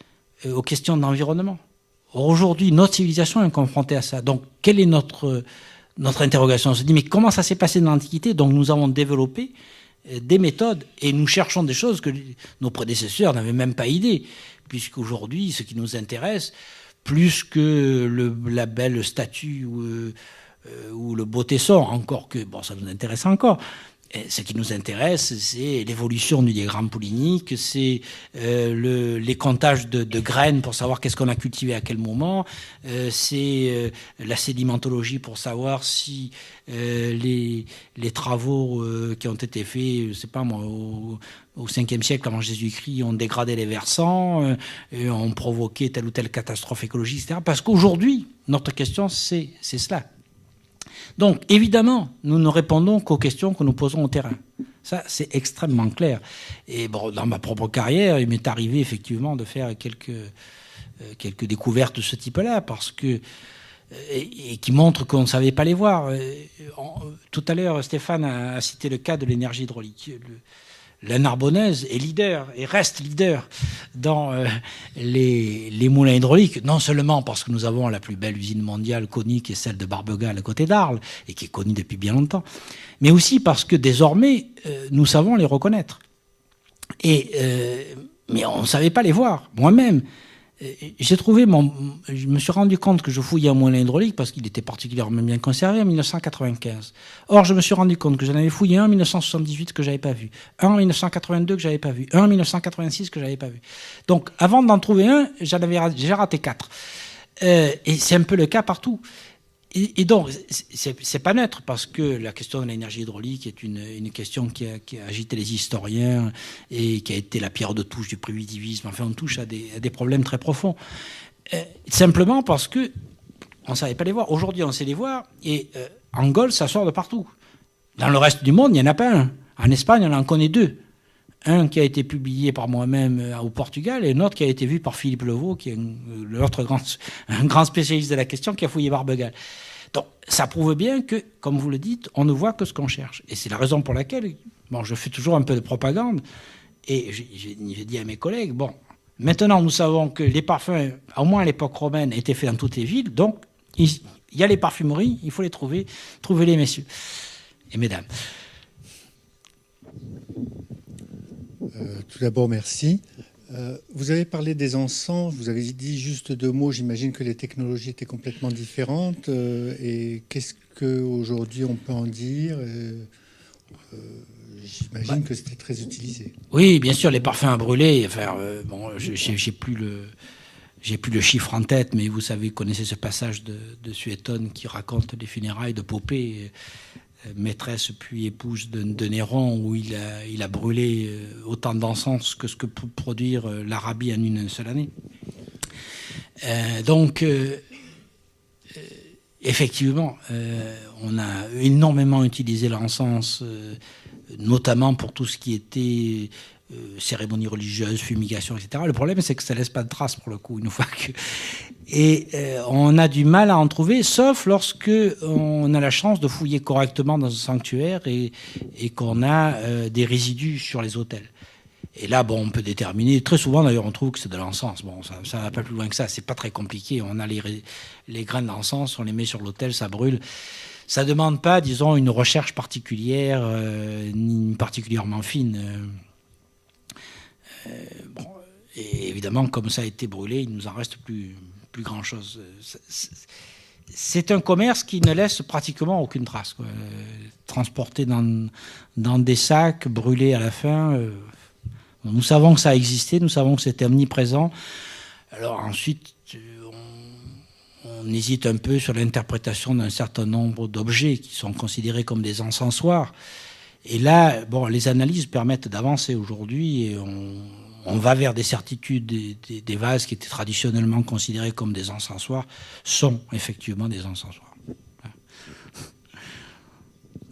aux questions d'environnement? Aujourd'hui, notre civilisation est confrontée à ça. Donc, quelle est notre interrogation? On se dit, mais comment ça s'est passé dans l'Antiquité? Donc, nous avons développé des méthodes et nous cherchons des choses que nos prédécesseurs n'avaient même pas idée. Puisqu'aujourd'hui, ce qui nous intéresse, plus que la belle statue ou le beau tesson, encore que, bon, ça nous intéresse encore. Ce qui nous intéresse, c'est l'évolution du diagramme polynique, c'est les comptages de graines pour savoir qu'est-ce qu'on a cultivé à quel moment, c'est la sédimentologie pour savoir si les travaux qui ont été faits, je sais pas moi, au 5e siècle avant Jésus-Christ, ont dégradé les versants, ont provoqué telle ou telle catastrophe écologique, etc. Parce qu'aujourd'hui, notre question, c'est cela. Donc, évidemment, nous ne répondons qu'aux questions que nous posons au terrain. Ça, c'est extrêmement clair. Et bon, dans ma propre carrière, il m'est arrivé effectivement de faire quelques découvertes de ce type-là, parce que et qui montrent qu'on ne savait pas les voir. Tout à l'heure, Stéphane a cité le cas de l'énergie hydraulique. la Narbonnaise est leader et reste leader dans les moulins hydrauliques, non seulement parce que nous avons la plus belle usine mondiale connue qui est celle de Barbegal à côté d'Arles et qui est connue depuis bien longtemps, mais aussi parce que désormais nous savons les reconnaître. Mais on ne savait pas les voir. Moi-même, je me suis rendu compte que je fouillais un moulin hydraulique parce qu'il était particulièrement bien conservé en 1995. Or, je me suis rendu compte que j'en avais fouillé un en 1978 que j'avais pas vu, un en 1982 que j'avais pas vu, un en 1986 que j'avais pas vu. Donc, avant d'en trouver un, j'ai raté 4. Et c'est un peu le cas partout. Et donc, c'est pas neutre, parce que la question de l'énergie hydraulique est une question qui a agité les historiens et qui a été la pierre de touche du primitivisme. Enfin, on touche à des problèmes très profonds. Simplement parce que on ne savait pas les voir. Aujourd'hui, on sait les voir, et en Gaule, ça sort de partout. Dans le reste du monde, il n'y en a pas un. En Espagne, on en connaît 2. Un qui a été publié par moi-même au Portugal, et un autre qui a été vu par Philippe Levaux, qui est un grand spécialiste de la question, qui a fouillé Barbegal. Donc, ça prouve bien que, comme vous le dites, on ne voit que ce qu'on cherche. Et c'est la raison pour laquelle, je fais toujours un peu de propagande, et j'ai dit à mes collègues, maintenant nous savons que les parfums, au moins à l'époque romaine, étaient faits dans toutes les villes, donc il y a les parfumeries, il faut les trouver. Trouvez-les, messieurs et mesdames. Tout d'abord, merci. Vous avez parlé des encens, vous avez dit juste 2 mots, j'imagine que les technologies étaient complètement différentes. Et qu'est-ce qu'aujourd'hui on peut en dire? J'imagine que c'était très utilisé. Oui, bien sûr, les parfums à brûler. Enfin, j'ai plus le chiffre en tête, mais vous savez, connaissez ce passage de Suétone qui raconte les funérailles de Popée, maîtresse puis épouse de Néron, où il a brûlé autant d'encens que ce que peut produire l'Arabie en une seule année. Donc, effectivement, on a énormément utilisé l'encens, notamment pour tout ce qui était cérémonies religieuses, fumigation, etc. Le problème, c'est que ça ne laisse pas de traces, pour le coup, une fois que... Et on a du mal à en trouver, sauf lorsque on a la chance de fouiller correctement dans un sanctuaire et qu'on a des résidus sur les autels. Et là, on peut déterminer. Très souvent, d'ailleurs, on trouve que c'est de l'encens. Ça va pas plus loin que ça. C'est pas très compliqué. On a les graines d'encens, on les met sur l'autel, ça brûle. Ça demande pas, disons, une recherche particulière, ni particulièrement fine. Et évidemment, comme ça a été brûlé, il nous en reste plus grand-chose. C'est un commerce qui ne laisse pratiquement aucune trace, quoi. Transporté dans des sacs, brûlé à la fin. Nous savons que ça a existé, nous savons que c'était omniprésent. Alors ensuite, on hésite un peu sur l'interprétation d'un certain nombre d'objets qui sont considérés comme des encensoirs. Et là, les analyses permettent d'avancer aujourd'hui, et on va vers des certitudes. Des vases qui étaient traditionnellement considérés comme des encensoirs sont effectivement des encensoirs.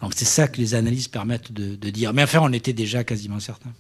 Donc c'est ça que les analyses permettent de dire. Mais enfin, on était déjà quasiment certain.